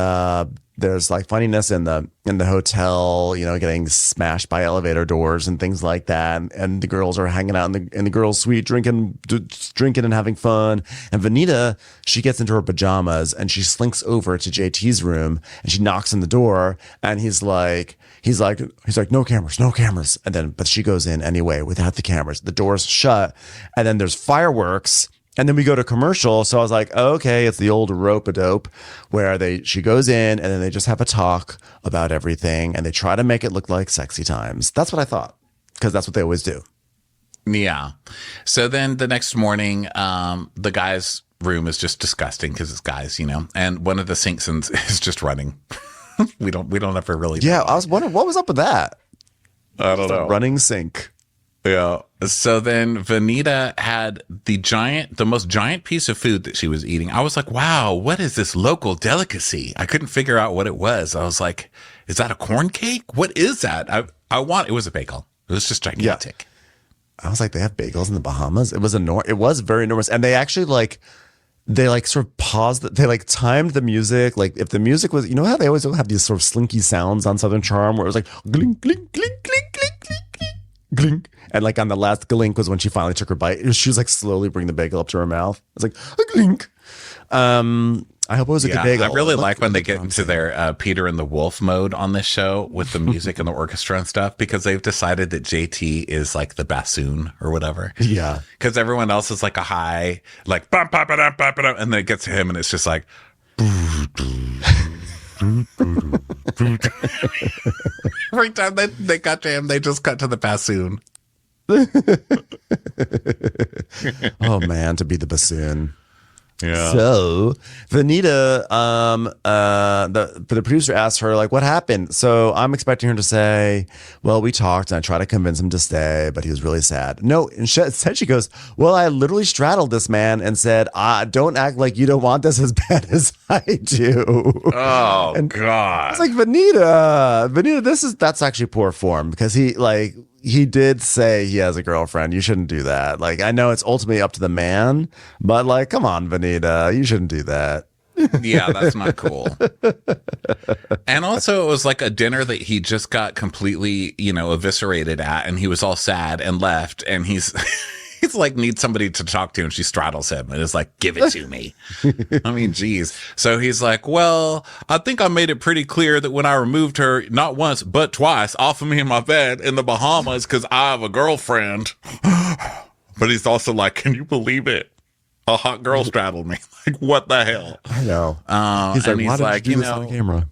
there's like funniness in the hotel, you know, getting smashed by elevator doors and things like that. And the girls are hanging out in the girls' suite, drinking and having fun. And Vanita, she gets into her pajamas and she slinks over to JT's room and she knocks on the door. And he's like, no cameras. And then, but she goes in anyway without the cameras. The door's shut, and then there's fireworks. And then we go to commercial. So I was like, okay, it's the old rope-a-dope where she goes in and then they just have a talk about everything and they try to make it look like sexy times. That's what I thought, because that's what they always do. Yeah. So then the next morning, the guy's room is just disgusting because it's guys, you know, and one of the sinks is just running. we don't ever really. Yeah. I was wondering what was up with that. I don't know. Running sink. Yeah. So then Vanita had the most giant piece of food that she was eating. I was like, wow, what is this local delicacy? I couldn't figure out what it was. I was like, is that a corn cake? What is that? It was a bagel. It was just gigantic. Yeah. I was like, they have bagels in the Bahamas. It was very enormous. And they actually they sort of paused. They timed the music. Like if the music was, you know how they always have these sort of slinky sounds on Southern Charm where it was like, glink, glink, glink, glink, glink, glink, glink. And like on the last glink was when she finally took her bite. She was like slowly bringing the bagel up to her mouth. It's like a glink. I hope it was a good bagel. I really like when they get into their Peter and the Wolf mode on this show with the music and the orchestra and stuff, because they've decided that JT is like the bassoon or whatever. Yeah. Because everyone else is like a high, like bum, bum, ba-dum, bum, ba-dum, and then it gets to him and it's just like every time they cut to him, they just cut to the bassoon. Oh man, to be the bassoon. Yeah. So Vanita, the producer asked her like, what happened? So I'm expecting her to say, well, we talked and I tried to convince him to stay, but he was really sad. No, instead she goes, well, I literally straddled this man and said, don't act like you don't want this as bad as I do. Oh, and God. It's like, Vanita, that's actually poor form, because he did say he has a girlfriend. You shouldn't do that. Like, I know it's ultimately up to the man, but like, come on, Vanita, you shouldn't do that. Yeah, that's not cool. And also, it was like a dinner that he just got completely, eviscerated at, and he was all sad and left, and he's like, needs somebody to talk to, and she straddles him and is like, give it to me. I mean, geez. So he's like, well, I think I made it pretty clear that when I removed her, not once, but twice, off of me in my bed in the Bahamas, because I have a girlfriend. But he's also like, can you believe it? A hot girl straddled me. Like, what the hell? I know. He's like, you do this on camera?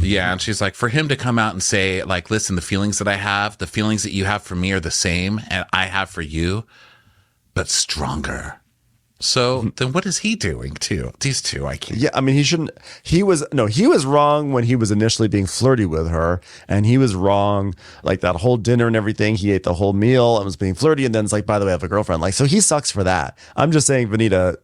Yeah, and she's like, for him to come out and say, like, listen, the feelings that I have, the feelings that you have for me are the same, and I have for you, but stronger. So then what is he doing too? These two, I can't. Yeah, I mean, he was wrong when he was initially being flirty with her, and he was wrong, like that whole dinner and everything. He ate the whole meal and was being flirty, and then it's like, by the way, I have a girlfriend. Like, so he sucks for that. I'm just saying, Vanita,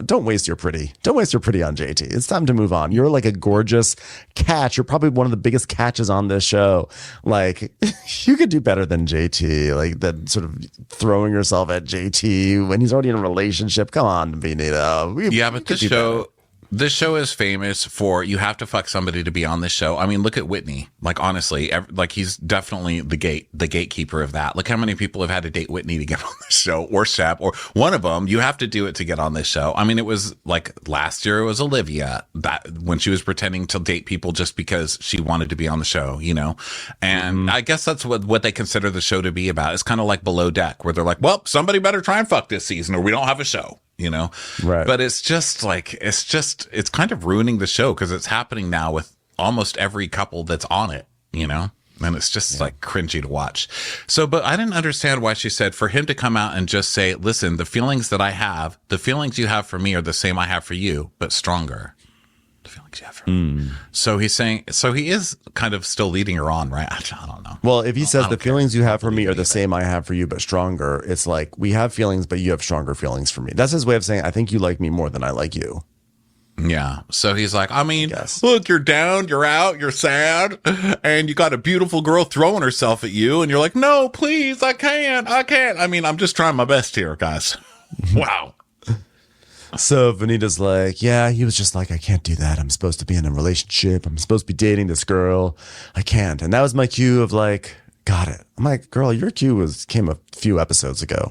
don't waste your pretty on JT. It's time to move on. You're like a gorgeous catch. You're probably one of the biggest catches on this show. Like, you could do better than JT. Like, that sort of throwing yourself at JT when he's already in a relationship. Come on, Vanita. But this show, This show is famous for you have to fuck somebody to be on this show. I mean, look at Whitney. Like, honestly, like he's definitely the gatekeeper of that. Look how many people have had to date Whitney to get on this show, or Shep, or one of them. You have to do it to get on this show. I mean, it was like last year it was Olivia, that when she was pretending to date people just because she wanted to be on the show, you know? And I guess that's what they consider the show to be about. It's kind of like Below Deck, where they're like, well, somebody better try and fuck this season or we don't have a show. You know, right? But it's just like it's kind of ruining the show because it's happening now with almost every couple that's on it, you know, and it's just like cringy to watch. So, but I didn't understand why she said for him to come out and just say, listen, the feelings that I have, the feelings you have for me are the same I have for you, but stronger. The feelings you have for me. So he's saying, so he is kind of still leading her on, right? I don't know. Well, if he says the feelings you have for me are the same I have for you, but stronger, it's like we have feelings, but you have stronger feelings for me. That's his way of saying, I think you like me more than I like you. Yeah. So he's like, I mean, look, you're down, you're out, you're sad, and you got a beautiful girl throwing herself at you, and you're like, no, please, I can't. I mean, I'm just trying my best here, guys. Wow. So Vanita's like, yeah, he was just like, I can't do that. I'm supposed to be in a relationship. I'm supposed to be dating this girl. I can't. And that was my cue of like, got it. I'm like, girl, your cue came a few episodes ago.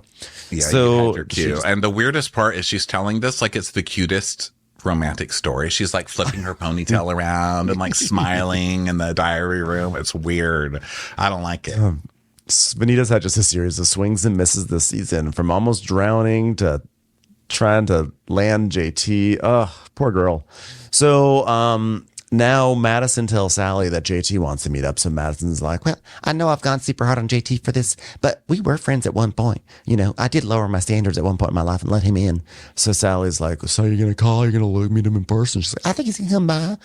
Yeah, so you had your cue. And the weirdest part is she's telling this like it's the cutest romantic story. She's like flipping her ponytail around and like smiling in the diary room. It's weird. I don't like it. Vanita's had just a series of swings and misses this season, from almost drowning to trying to land JT. Ugh, poor girl. So now Madison tells Sally that JT wants to meet up. So Madison's like, well, I know I've gone super hard on JT for this, but we were friends at one point. You know, I did lower my standards at one point in my life and let him in. So Sally's like, so you're going to call? You're going to meet him in person? She's like, I think he's going to come by.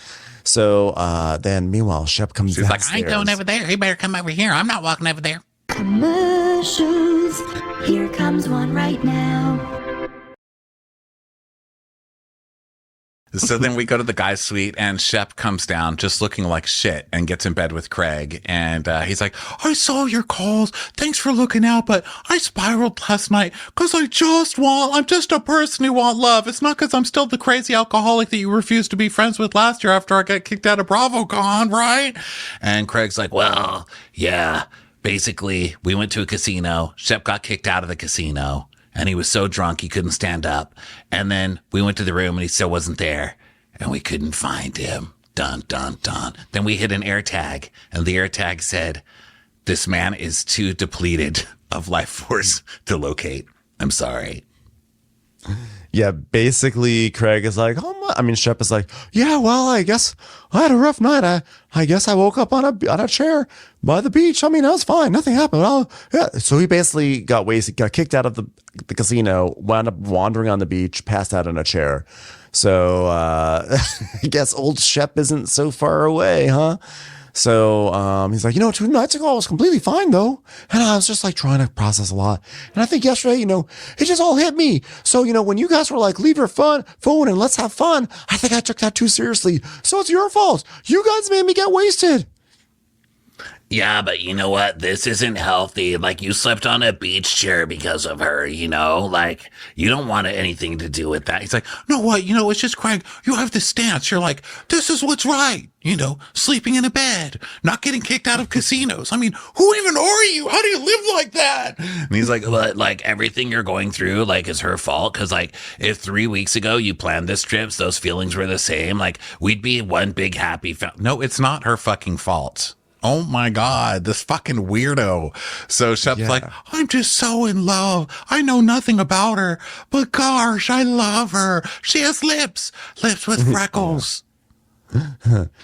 So then meanwhile, Shep comes She's downstairs. like, I ain't going over there. He better come over here. I'm not walking over there. Commercials. Here comes one right now. So then we go to the guy's suite and Shep comes down just looking like shit and gets in bed with Craig. And he's like, I saw your calls. Thanks for looking out. But I spiraled last night because I'm just a person who wants love. It's not because I'm still the crazy alcoholic that you refused to be friends with last year after I got kicked out of BravoCon, right? And Craig's like, well, yeah, basically we went to a casino. Shep got kicked out of the casino. And he was so drunk he couldn't stand up. And then we went to the room and he still wasn't there. And we couldn't find him. Dun, dun, dun. Then we hit an air tag. And the air tag said, this man is too depleted of life force to locate. I'm sorry. Yeah, basically Craig is like, Shep is like, yeah, well, I guess I had a rough night. I guess I woke up on a chair by the beach. I mean, that was fine. Nothing happened. Yeah. So he basically got wasted, got kicked out of the casino, wound up wandering on the beach, passed out in a chair. So I guess old Shep isn't so far away, huh? So he's like, 2 nights ago, I was completely fine, though. And I was just like trying to process a lot. And I think yesterday, it just all hit me. So, when you guys were like, leave your phone and let's have fun, I think I took that too seriously. So it's your fault. You guys made me get wasted. Yeah, but you know what? This isn't healthy. Like, you slept on a beach chair because of her, Like, you don't want anything to do with that. He's like, no, what? It's just Craig. You have this stance. You're like, this is what's right. Sleeping in a bed, not getting kicked out of casinos. I mean, who even are you? How do you live like that? And he's like, but, like, everything you're going through, like, is her fault. Because, like, if 3 weeks ago you planned this trip, those feelings were the same, like, we'd be one big happy No, it's not her fucking fault. Oh my God, this fucking weirdo. So Shep's like, I'm just so in love. I know nothing about her, but gosh, I love her. She has lips with freckles.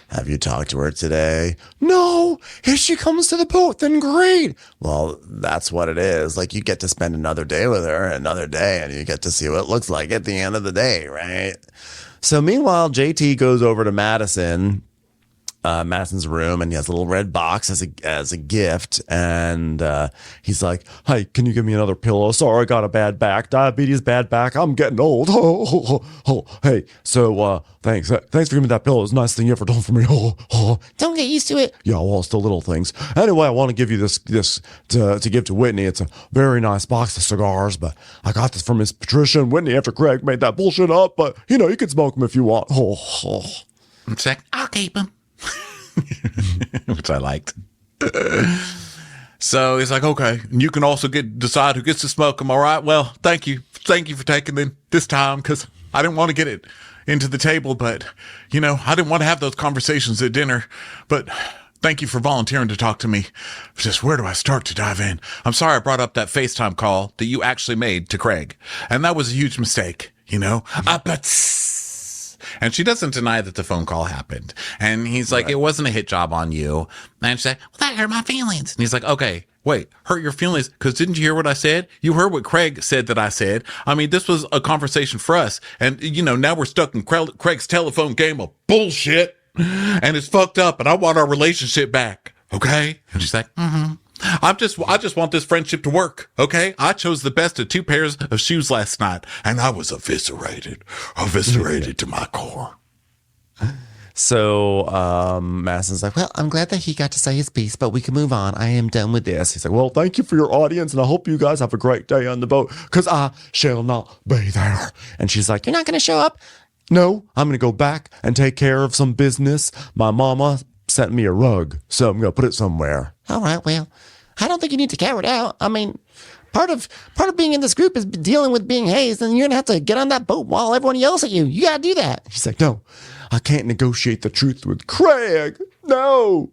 Have you talked to her today? No. If she comes to the boat, then great. Well, that's what it is. Like, you get to spend another day with her, another day, and you get to see what it looks like at the end of the day, right? So meanwhile, JT goes over to Madison Madison's room, and he has a little red box as a gift. And he's like, "Hey, can you give me another pillow? Sorry, I got a bad back, diabetes, bad back. I'm getting old. Hey, so thanks for giving me that pillow. It's the nicest thing you ever done for me. Don't get used to it. Yeah, well, it's the little things. Anyway, I want to give you this to give to Whitney. It's a very nice box of cigars, but I got this from Miss Patricia and Whitney after Craig made that bullshit up. But you can smoke them if you want." It's like, I'll keep him. Which I liked. So he's like, "Okay, and you can also decide who gets to smoke them. All right. Well, thank you for taking them this time, because I didn't want to get it into the table, but I didn't want to have those conversations at dinner. But thank you for volunteering to talk to me. Just where do I start to dive in? I'm sorry I brought up that FaceTime call that you actually made to Craig, and that was a huge mistake. And she doesn't deny that the phone call happened. And he's like, "It wasn't a hit job on you." And she's like, "Well, that hurt my feelings." And he's like, "Okay, wait, hurt your feelings? Because didn't you hear what I said? You heard what Craig said that I said. I mean, this was a conversation for us. And, now we're stuck in Craig's telephone game of bullshit. And it's fucked up. And I want our relationship back. Okay?" And she's like, "Mm-hmm. I just want this friendship to work. Okay? I chose the best of 2 pairs of shoes last night, and I was eviscerated to my core." So Madison's like, "Well, I'm glad that he got to say his piece, but we can move on. I am done with this." He's like, "Well, thank you for your audience, and I hope you guys have a great day on the boat, because I shall not be there." And she's like, "You're not going to show up?" "No, I'm going to go back and take care of some business. My mama sent me a rug, so I'm going to put it somewhere." All right, well, I don't think you need to carry it out. I mean, part of being in this group is dealing with being hazed, and you're going to have to get on that boat while everyone yells at you. You got to do that. She's like, "No, I can't negotiate the truth with Craig. No."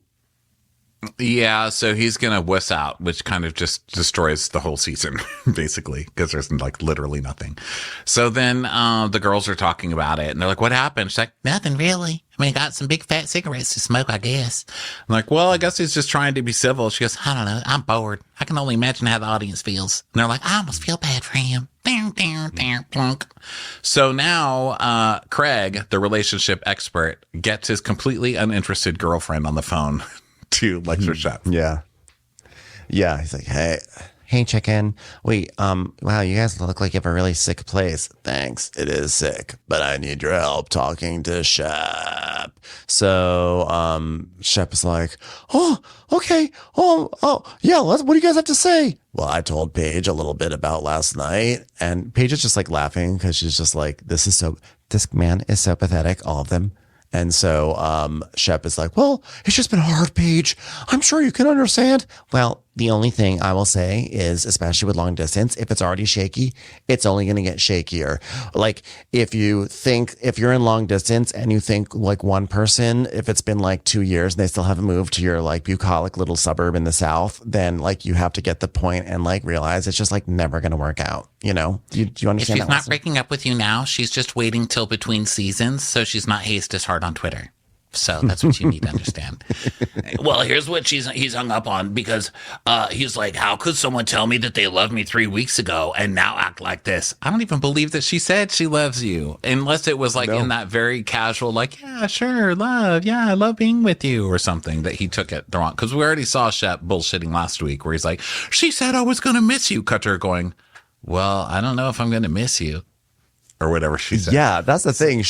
Yeah, so he's going to wuss out, which kind of just destroys the whole season, basically, because there's literally nothing. So then the girls are talking about it, and they're like, "What happened?" She's like, Nothing really. I mean, got some big fat cigarettes to smoke, I guess. I'm like, "Well, I guess he's just trying to be civil." She goes, I don't know. I'm bored. I can only imagine how the audience feels. And they're like, I almost feel bad for him. Plunk. So now Craig, the relationship expert, gets his completely uninterested girlfriend on the phone to lecture Shep. Yeah. He's like, Hey, chicken. "Wait, wow, you guys look like you have a really sick place." "Thanks, it is sick, but I need your help talking to Shep." So, Shep is like, "Oh, okay. Yeah, what do you guys have to say?" "Well, I told Paige a little bit about last night," and Paige is just like laughing because she's just like, this man is so pathetic, all of them. And so Shep is like, "Well, it's just been hard, Paige. I'm sure you can understand." Well, the only thing I will say is, especially with long distance, if it's already shaky, it's only going to get shakier. Like if you're in long distance and you think like one person, if it's been like 2 years and they still haven't moved to your like bucolic little suburb in the South, then like you have to get the point and like realize it's just like never going to work out. Do you understand? If she's that not breaking up with you now, she's just waiting till between seasons, so she's not hazed as hard on Twitter. So that's what you need to understand. Well, here's what he's hung up on, because he's like, "How could someone tell me that they loved me 3 weeks ago and now act like this?" I don't even believe that she said she loves you, unless it was like in that very casual, like, "Yeah, sure, love. Yeah, I love being with you," or something, that he took it the wrong. Because we already saw Shep bullshitting last week where he's like, "She said I was going to miss you." Cut to her going, "Well, I don't know if I'm going to miss you," or whatever she said. Yeah, that's the thing.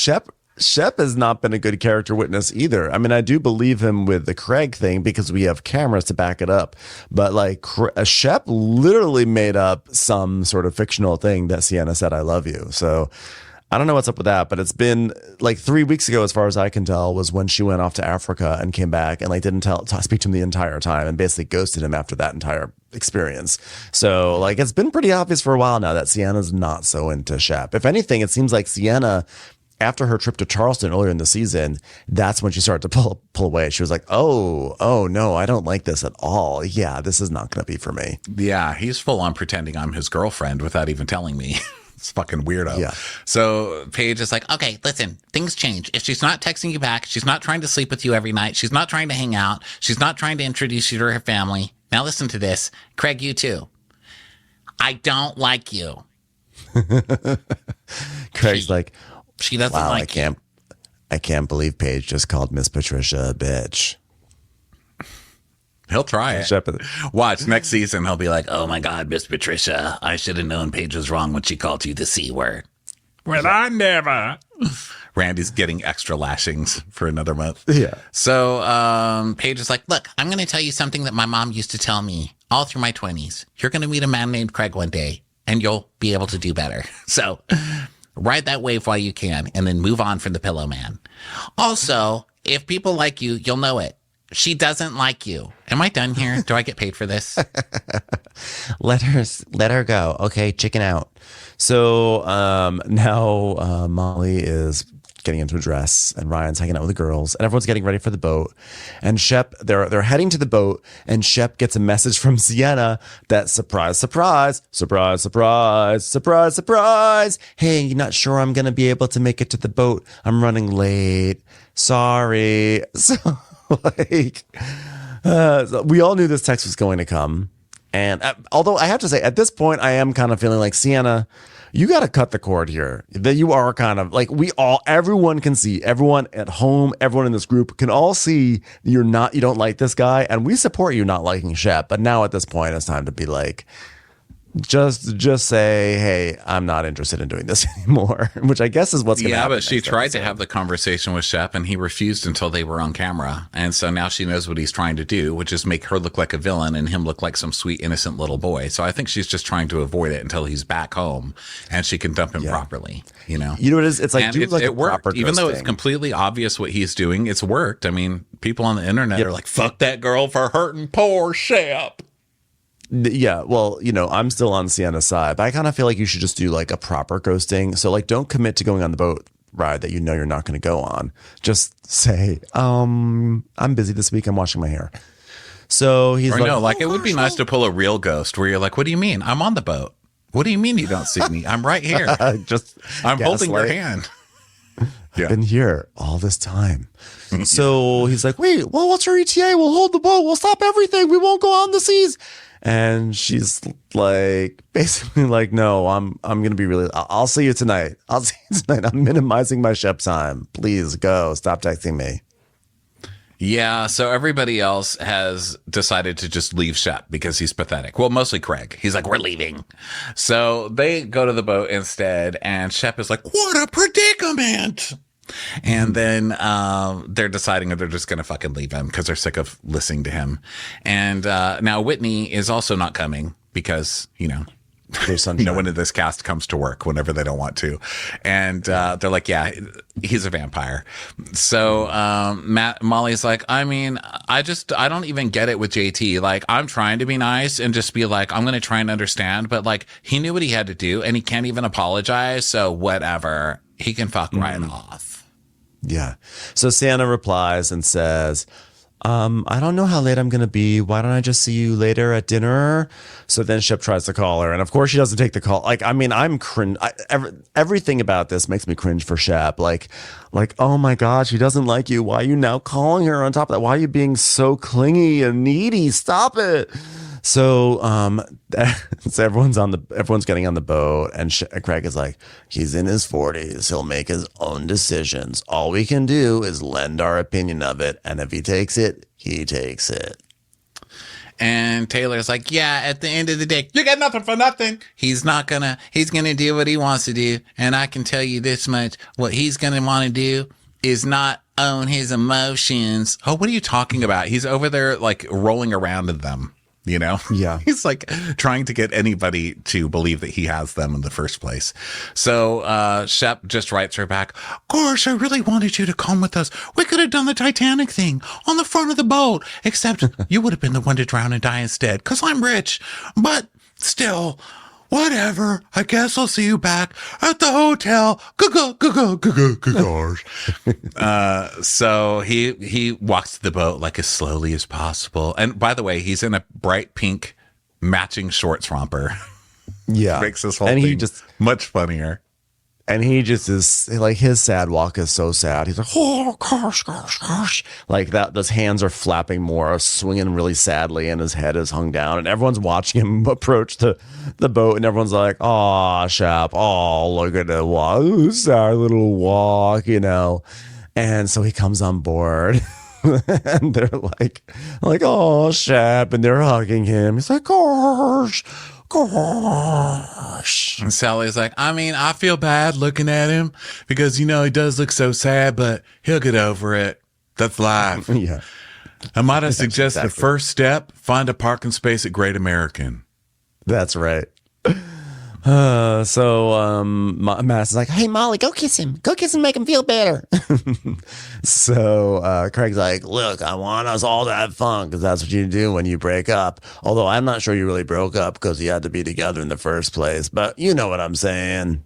Shep has not been a good character witness either. I mean, I do believe him with the Craig thing because we have cameras to back it up. But like Shep literally made up some sort of fictional thing that Sienna said, "I love you." So I don't know what's up with that, but it's been like 3 weeks ago, as far as I can tell, was when she went off to Africa and came back and like didn't speak to him the entire time and basically ghosted him after that entire experience. So like it's been pretty obvious for a while now that Sienna's not so into Shep. If anything, it seems like Sienna, after her trip to Charleston earlier in the season, that's when she started to pull away. She was like, oh no, I don't like this at all. Yeah, this is not going to be for me. Yeah, he's full on pretending I'm his girlfriend without even telling me. It's fucking weirdo. Yeah. So Paige is like, Okay, listen, things change. If she's not texting you back, she's not trying to sleep with you every night, she's not trying to hang out, she's not trying to introduce you to her family. Now listen to this. Craig, you too. I don't like you. Craig's like, She doesn't wow, like you. I can't believe Paige just called Miss Patricia a bitch. He'll try it. Shep, Watch next season. He'll be like, Oh my God, Miss Patricia, I should have known Paige was wrong when she called you the C word. well, I never. Randy's getting extra lashings for another month. yeah. So Paige is like, look, I'm going to tell you something that my mom used to tell me all through my 20s. You're going to meet a man named Craig one day, and you'll be able to do better. So ride that wave while you can, and then move on from the Pillow Man. Also, if people like you, you'll know it. She doesn't like you. Am I done here? Do I get paid for this? Let her go. Okay, chicken out. So now Molly is getting into a dress, and Ryan's hanging out with the girls, and everyone's getting ready for the boat. And Shep, they're heading to the boat, and Shep gets a message from Sienna that surprise, surprise, surprise, surprise, surprise, surprise. Hey, you're not sure I'm gonna be able to make it to the boat. I'm running late. Sorry. So like, so we all knew this text was going to come. And although I have to say, at this point, I am kind of feeling like, Sienna, you got to cut the cord here. That you are kind of like, everyone can see, everyone at home, everyone in this group can all see you don't like this guy. And we support you not liking Shep. But now at this point, it's time to be like, just say, hey, I'm not interested in doing this anymore, which I guess is what's going to happen. But she tried to have the conversation with Shep, and he refused until they were on camera. And so now she knows what he's trying to do, which is make her look like a villain and him look like some sweet, innocent little boy. So I think she's just trying to avoid it until he's back home and she can dump him properly, You know what it is? It's like, and do like it a worked. proper Even though ghosting. it's completely obvious what he's doing, it's worked. I mean, people on the internet are like, fuck that girl for hurting poor Shep. Yeah, well, I'm still on Sienna's side, but I kind of feel like you should just do like a proper ghosting. So like, don't commit to going on the boat ride that you're not going to go on. Just say, I'm busy this week. I'm washing my hair. So he's Or like, no, like it would be nice to pull a real ghost where you're like, what do you mean? I'm on the boat. What do you mean you don't see me? I'm right here. I'm holding your hand. I've been here all this time. So he's like, wait, well, what's your ETA? We'll hold the boat. We'll stop everything. We won't go on the seas. And she's like, basically like, no, I'm going to be really, I'll see you tonight. I'll see you tonight. I'm minimizing my Shep time. Please go. Stop texting me. Yeah, so everybody else has decided to just leave Shep because he's pathetic. Well, mostly Craig. He's like, we're leaving. So they go to the boat instead, and Shep is like, what a predicament. And then they're deciding that they're just going to fucking leave him because they're sick of listening to him. And now Whitney is also not coming because, no one in this cast comes to work whenever they don't want to. And they're like, yeah, he's a vampire. So Molly's like, I mean, I don't even get it with JT. Like, I'm trying to be nice and just be like, I'm going to try and understand. But like, he knew what he had to do and he can't even apologize. So whatever, he can fuck right off. Yeah. So Sienna replies and says, I don't know how late I'm going to be. Why don't I just see you later at dinner? So then Shep tries to call her. And of course she doesn't take the call. Like, I mean, I'm cringe. Everything about this makes me cringe for Shep. Like, oh my God, she doesn't like you. Why are you now calling her on top of that? Why are you being so clingy and needy? Stop it. So, so everyone's getting on the boat, and Craig is like, he's in his 40s. He'll make his own decisions. All we can do is lend our opinion of it. And if he takes it, he takes it. And Taylor's like, yeah, at the end of the day, you got nothing for nothing. He's going to do what he wants to do. And I can tell you this much, what he's going to want to do is not own his emotions. Oh, what are you talking about? He's over there like rolling around in them. Yeah. He's like trying to get anybody to believe that he has them in the first place. So Shep just writes her back, Garsh, I really wanted you to come with us. We could have done the Titanic thing on the front of the boat, except you would have been the one to drown and die instead because I'm rich. But still, whatever. I guess I'll see you back at the hotel. Garsh. So he walks to the boat like as slowly as possible. And by the way, he's in a bright pink matching shorts romper. Yeah. Makes this whole thing much funnier. And he just is like, his sad walk is so sad. He's like, oh, gosh. Like that, those hands are flapping more, swinging really sadly, and his head is hung down. And everyone's watching him approach the boat. And everyone's like, oh, Shep, oh, look at the walk. Sad little walk, And so he comes on board. And they're like, oh, Shep, and they're hugging him. He's like, gosh. And Sally's like, I mean, I feel bad looking at him because, he does look so sad, but he'll get over it. That's life. Yeah. I might have suggested the first step, find a parking space at Great American. That's right. Matt's like, hey, Molly, go kiss him. Go kiss him, make him feel better. So Craig's like, look, I want us all to have fun because that's what you do when you break up. Although I'm not sure you really broke up because you had to be together in the first place. But you know what I'm saying.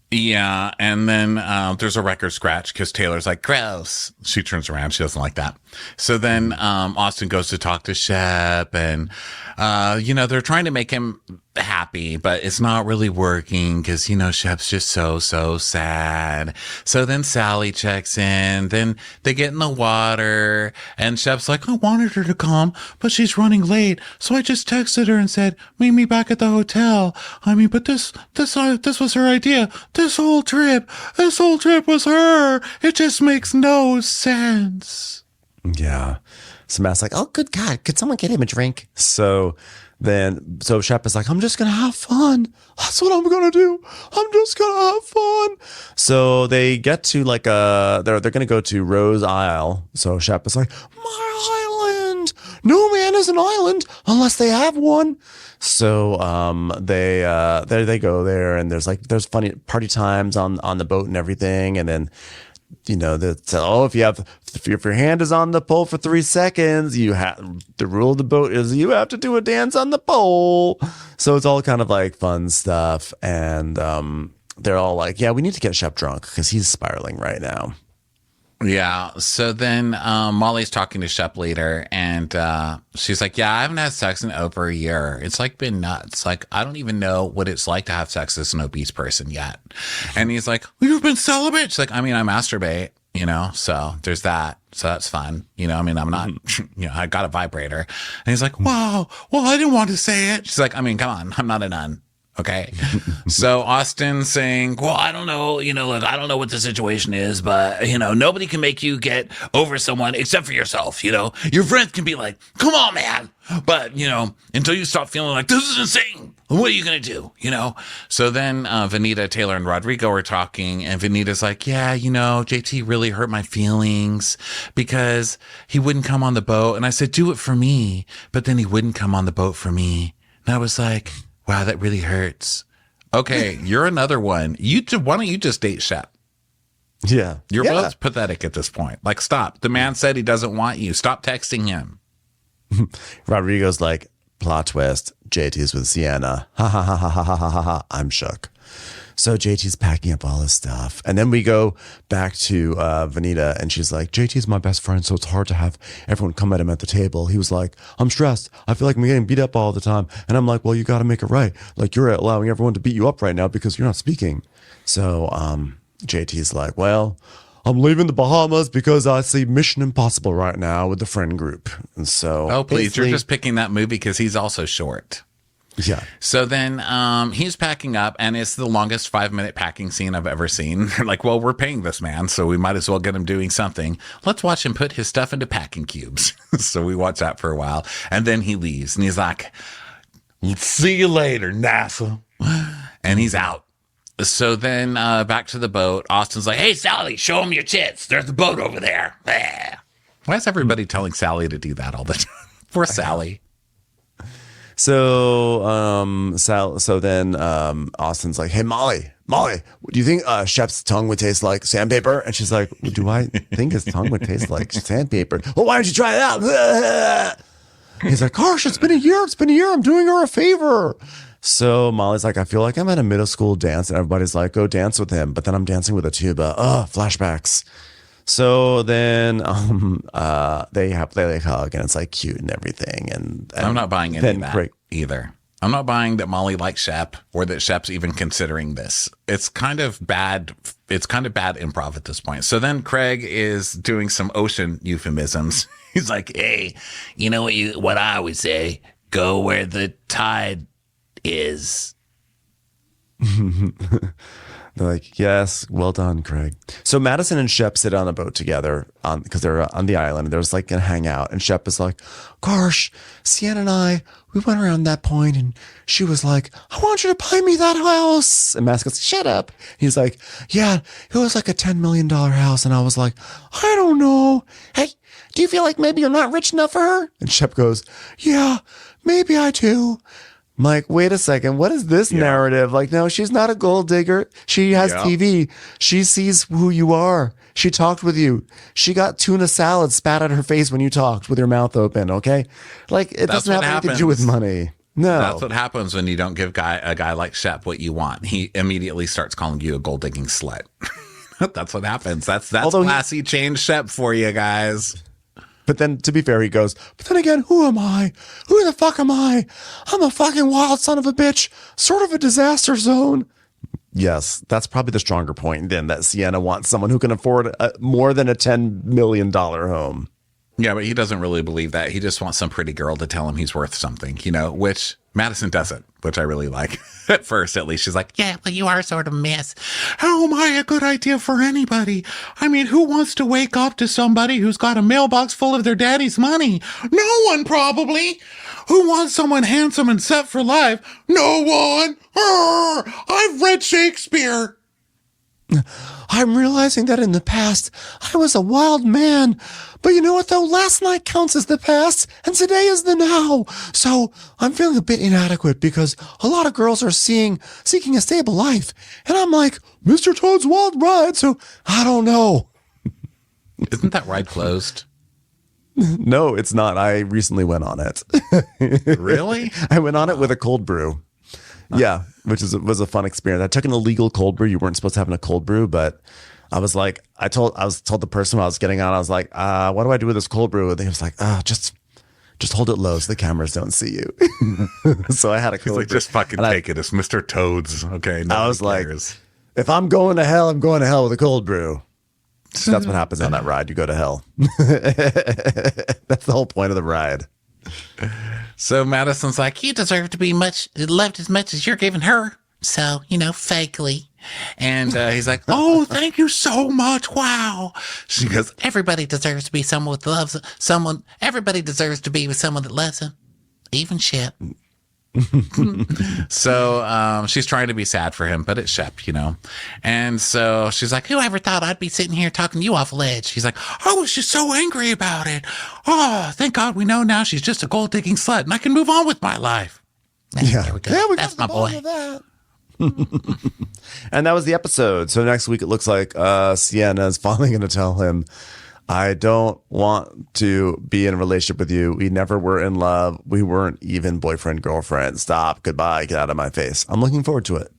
Yeah, and then there's a record scratch because Taylor's like, gross. She turns around. She doesn't like that. So then Austin goes to talk to Shep, and, they're trying to make him happy, but it's not really working because, Shep's just so sad. So then Sally checks in. Then they get in the water, and Shep's like, I wanted her to come, but she's running late. So I just texted her and said, meet me back at the hotel. I mean, but this was her idea. This whole trip was her. It just makes no sense. Yeah. So Matt's like, oh, good God, could someone get him a drink? So Shep is like, I'm just going to have fun. That's what I'm going to do. I'm just going to have fun. So they get to they're going to go to Rose Isle. So Shep is like, my island. No man is an island unless they have one. So they go there, and there's funny party times on the boat and everything. And then, if your hand is on the pole for 3 seconds, the rule of the boat is you have to do a dance on the pole. So it's all kind of like fun stuff. And they're all like, yeah, we need to get Shep drunk because he's spiraling right now. Yeah. So then Molly's talking to Shep later, and she's like, yeah, I haven't had sex in over a year. It's been nuts. I don't even know what it's like to have sex as an obese person yet. And he's like, you've been celibate? She's like, I mean, I masturbate, so there's that. So that's fun. I'm not, I got a vibrator. And he's like, wow, well, I didn't want to say it. She's like, I mean, come on, I'm not a nun. Okay. So Austin saying, well, I don't know, I don't know what the situation is, but, nobody can make you get over someone except for yourself, Your friends can be like, come on, man. But, until you stop feeling like this is insane, what are you going to do, So then Vanita, Taylor, and Rodrigo are talking, and Vanita's like, yeah, JT really hurt my feelings because he wouldn't come on the boat. And I said, do it for me. But then he wouldn't come on the boat for me. And I was like, wow, that really hurts. Okay, you're another one. Why don't you just date Shep? Yeah. You're both pathetic at this point. Stop. The man said he doesn't want you. Stop texting him. Rodrigo's like, plot twist, JT's with Sienna. Ha ha ha ha ha ha ha ha. I'm shook. So JT's packing up all his stuff. And then we go back to Vanita, and she's like, JT's my best friend, so it's hard to have everyone come at him at the table. He was like, I'm stressed. I feel like I'm getting beat up all the time. And I'm like, well, you got to make it right. You're allowing everyone to beat you up right now because you're not speaking. So JT's like, well, I'm leaving the Bahamas because I see Mission Impossible right now with the friend group. And so, oh, please, you're just picking that movie because he's also short. Yeah. So then he's packing up, and it's the longest 5-minute packing scene I've ever seen. They're like, well, we're paying this man, so we might as well get him doing something. Let's watch him put his stuff into packing cubes. So we watch that for a while, and then he leaves, and he's like, see you later, NASA. And he's out. So then back to the boat. Austin's like, hey, Sally, show him your tits. There's the boat over there. Why is everybody telling Sally to do that all the time? Poor Sally. So then Austin's like, hey, Molly, do you think Shep's tongue would taste like sandpaper? And she's like, do I think his tongue would taste like sandpaper? Well, why don't you try it out? He's like, Garsh, it's been a year. I'm doing her a favor. So Molly's like, I feel like I'm at a middle school dance, and everybody's like, go dance with him. But then I'm dancing with a tuba. Flashbacks. So then they hug, and it's cute and everything. And I'm not buying any of that either. I'm not buying that Molly likes Shep, or that Shep's even considering this. It's kind of bad. It's kind of bad improv at this point. So then Craig is doing some ocean euphemisms. He's like, hey, you know what I always say? Go where the tide is. They're like, yes, well done, Craig. So Madison and Shep sit on a boat together because they're on the island. They're just like going to hang out. And Shep is like, Garsh, Sienna and I, we went around that point and she was like, I want you to buy me that house. And Madison goes, shut up. He's like, yeah, it was like a $10 million house. And I was like, I don't know. Hey, do you feel like maybe you're not rich enough for her? And Shep goes, yeah, maybe I do. I'm like, wait a second. What is this narrative? Like, no, she's not a gold digger. She has TV. She sees who you are. She talked with you. She got tuna salad spat at her face when you talked with your mouth open. Okay. Like, it doesn't have anything to do with money. No. That's what happens when you don't give a guy like Shep what you want. He immediately starts calling you a gold digging slut. That's what happens. That's classy change Shep for you guys. But then, to be fair, he goes, but then again, who am I? Who the fuck am I? I'm a fucking wild son of a bitch, sort of a disaster zone. Yes, that's probably the stronger point than that Sienna wants someone who can afford more than a $10 million home. Yeah, but he doesn't really believe that. He just wants some pretty girl to tell him he's worth something, which Madison doesn't, which I really like. At first, at least. She's like, Yeah, well, you are sort of a mess. How am I a good idea for anybody? I mean, who wants to wake up to somebody who's got a mailbox full of their daddy's money? No one, probably. Who wants someone handsome and set for life? No one. I've read Shakespeare. I'm realizing that in the past, I was a wild man. But you know what, though? Last night counts as the past, and today is the now. So I'm feeling a bit inadequate because a lot of girls are seeking a stable life. And I'm like, Mr. Toad's Wild Ride, so I don't know. isn't that ride closed? No, it's not. I recently went on it. Really? I went on it with a cold brew. Yeah, which was a fun experience. I took an illegal cold brew. You weren't supposed to have a cold brew, but I was like, I told the person when I was getting on, I was like, what do I do with this cold brew? And he was like, just hold it low so the cameras don't see you. So I had a cold brew. He's like, just fucking take it. It's Mr. Toad's. Okay. I was like, if I'm going to hell, I'm going to hell with a cold brew. So that's what happens on that ride. You go to hell. That's the whole point of the ride. So Madison's like, You deserve to be loved as much as you're giving her. So, fakely. and he's like, oh, thank you so much. Wow. She goes, Everybody deserves to be someone that loves someone. Everybody deserves to be with someone that loves them. Even Shep. So she's trying to be sad for him, but it's Shep, And so she's like, Whoever thought I'd be sitting here talking you off a ledge? He's like, I was just so angry about it. Oh, thank God we know now she's just a gold digging slut and I can move on with my life. Yeah. There we go. Yeah, That's my boy. And that was the episode. So next week it looks like Sienna is finally going to tell him, I don't want to be in a relationship with you. We never were in love. We weren't even boyfriend, girlfriend. Stop. Goodbye. Get out of my face. I'm looking forward to it.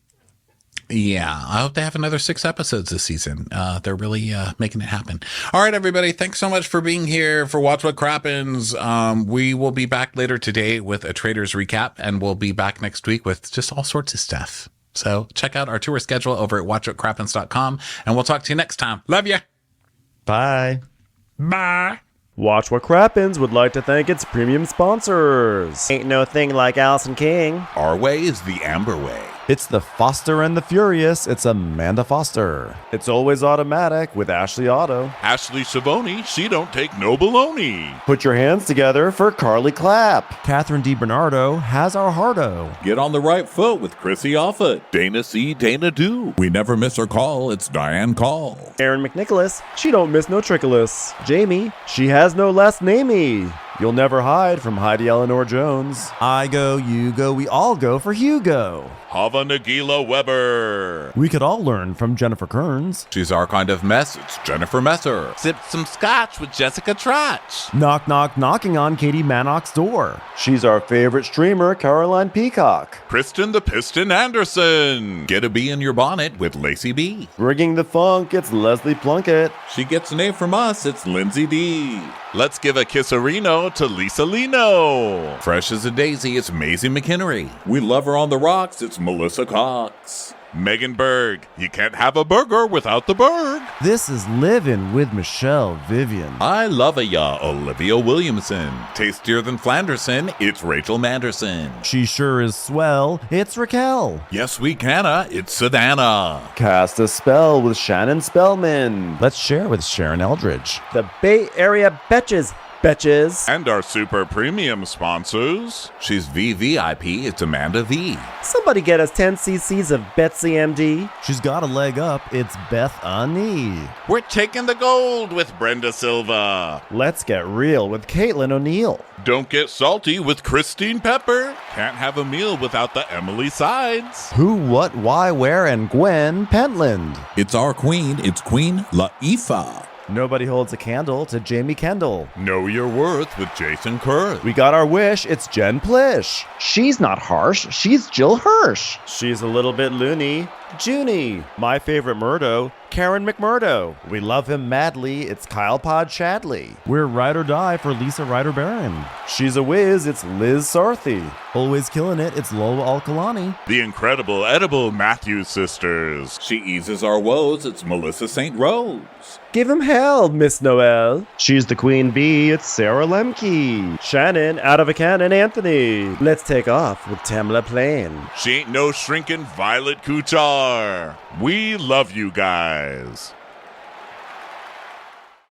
yeah, I hope they have another 6 episodes this season. They're really making it happen. All right, everybody. Thanks so much for being here for Watch What Crappens. We will be back later today with a Traders recap, and we'll be back next week with just all sorts of stuff. So check out our tour schedule over at watchwhatcrappens.com, and we'll talk to you next time. Love you. Bye. Bye. Watch What Crappens would like to thank its premium sponsors. Ain't no thing like Allison King. Our way is the Amber way. It's the Foster and the Furious. It's Amanda Foster. It's always automatic with Ashley Auto. Ashley Savoni, she don't take no baloney. Put your hands together for Carly Clapp. Catherine DiBernardo has our hardo. Get on the right foot with Chrissy Offutt. Dana C. Dana Do. We never miss her call. It's Diane Call. Erin McNicholas, she don't miss no trickolas. Jamie, she has no last namey. You'll never hide from Heidi Eleanor Jones. I go, you go, we all go for Hugo. Hava Nagila Weber. We could all learn from Jennifer Kearns. She's our kind of mess. It's Jennifer Messer. Sip some scotch with Jessica Trotch. Knock, knock, knocking on Katie Manock's door. She's our favorite streamer, Caroline Peacock. Kristen the Piston Anderson. Get a bee in your bonnet with Lacey B. Rigging the funk, it's Leslie Plunkett. She gets an A from us. It's Lindsay D. Let's give a kisserino to Lisa Lino. Fresh as a daisy, it's Maisie McHenry. We love her on the rocks. It's Melissa Cox. Megan Berg. You can't have a burger without the Berg. This is Living with Michelle Vivian. I love ya, Olivia Williamson. Tastier than Flanderson, it's Rachel Manderson. She sure is swell. It's Raquel. Yes, we canna. It's Savannah. Cast a spell with Shannon Spellman. Let's share with Sharon Eldridge. The Bay Area Betches. Betches. And our super premium sponsors. She's VVIP, it's Amanda V. Somebody get us 10 cc's of Betsy MD. She's got a leg up. It's Beth Ani. We're taking the gold with Brenda Silva. Let's get real with Caitlin O'Neill. Don't get salty with Christine Pepper. Can't have a meal without the Emily Sides. Who, what, why, where, and Gwen Pentland. It's our queen. It's Queen Laifa. Nobody holds a candle to Jamie Kendall. Know your worth with Jason Kurth. We got our wish. It's Jen Plish. She's not harsh. She's Jill Hirsch. She's a little bit loony. Junie. My favorite Murdo, Karen McMurdo. We love him madly. It's Kyle Pod Shadley. We're ride or die for Lisa Ryder Barron. She's a whiz. It's Liz Sarthy. Always killing it. It's Lola Alkalani. The incredible edible Matthews sisters. She eases our woes, it's Melissa St. Rose. Give him hell, Miss Noel. She's the queen bee. It's Sarah Lemke. Shannon, out of a cannon, Anthony. Let's take off with Tamla Plain. She ain't no shrinking Violet Kuchar. We love you guys.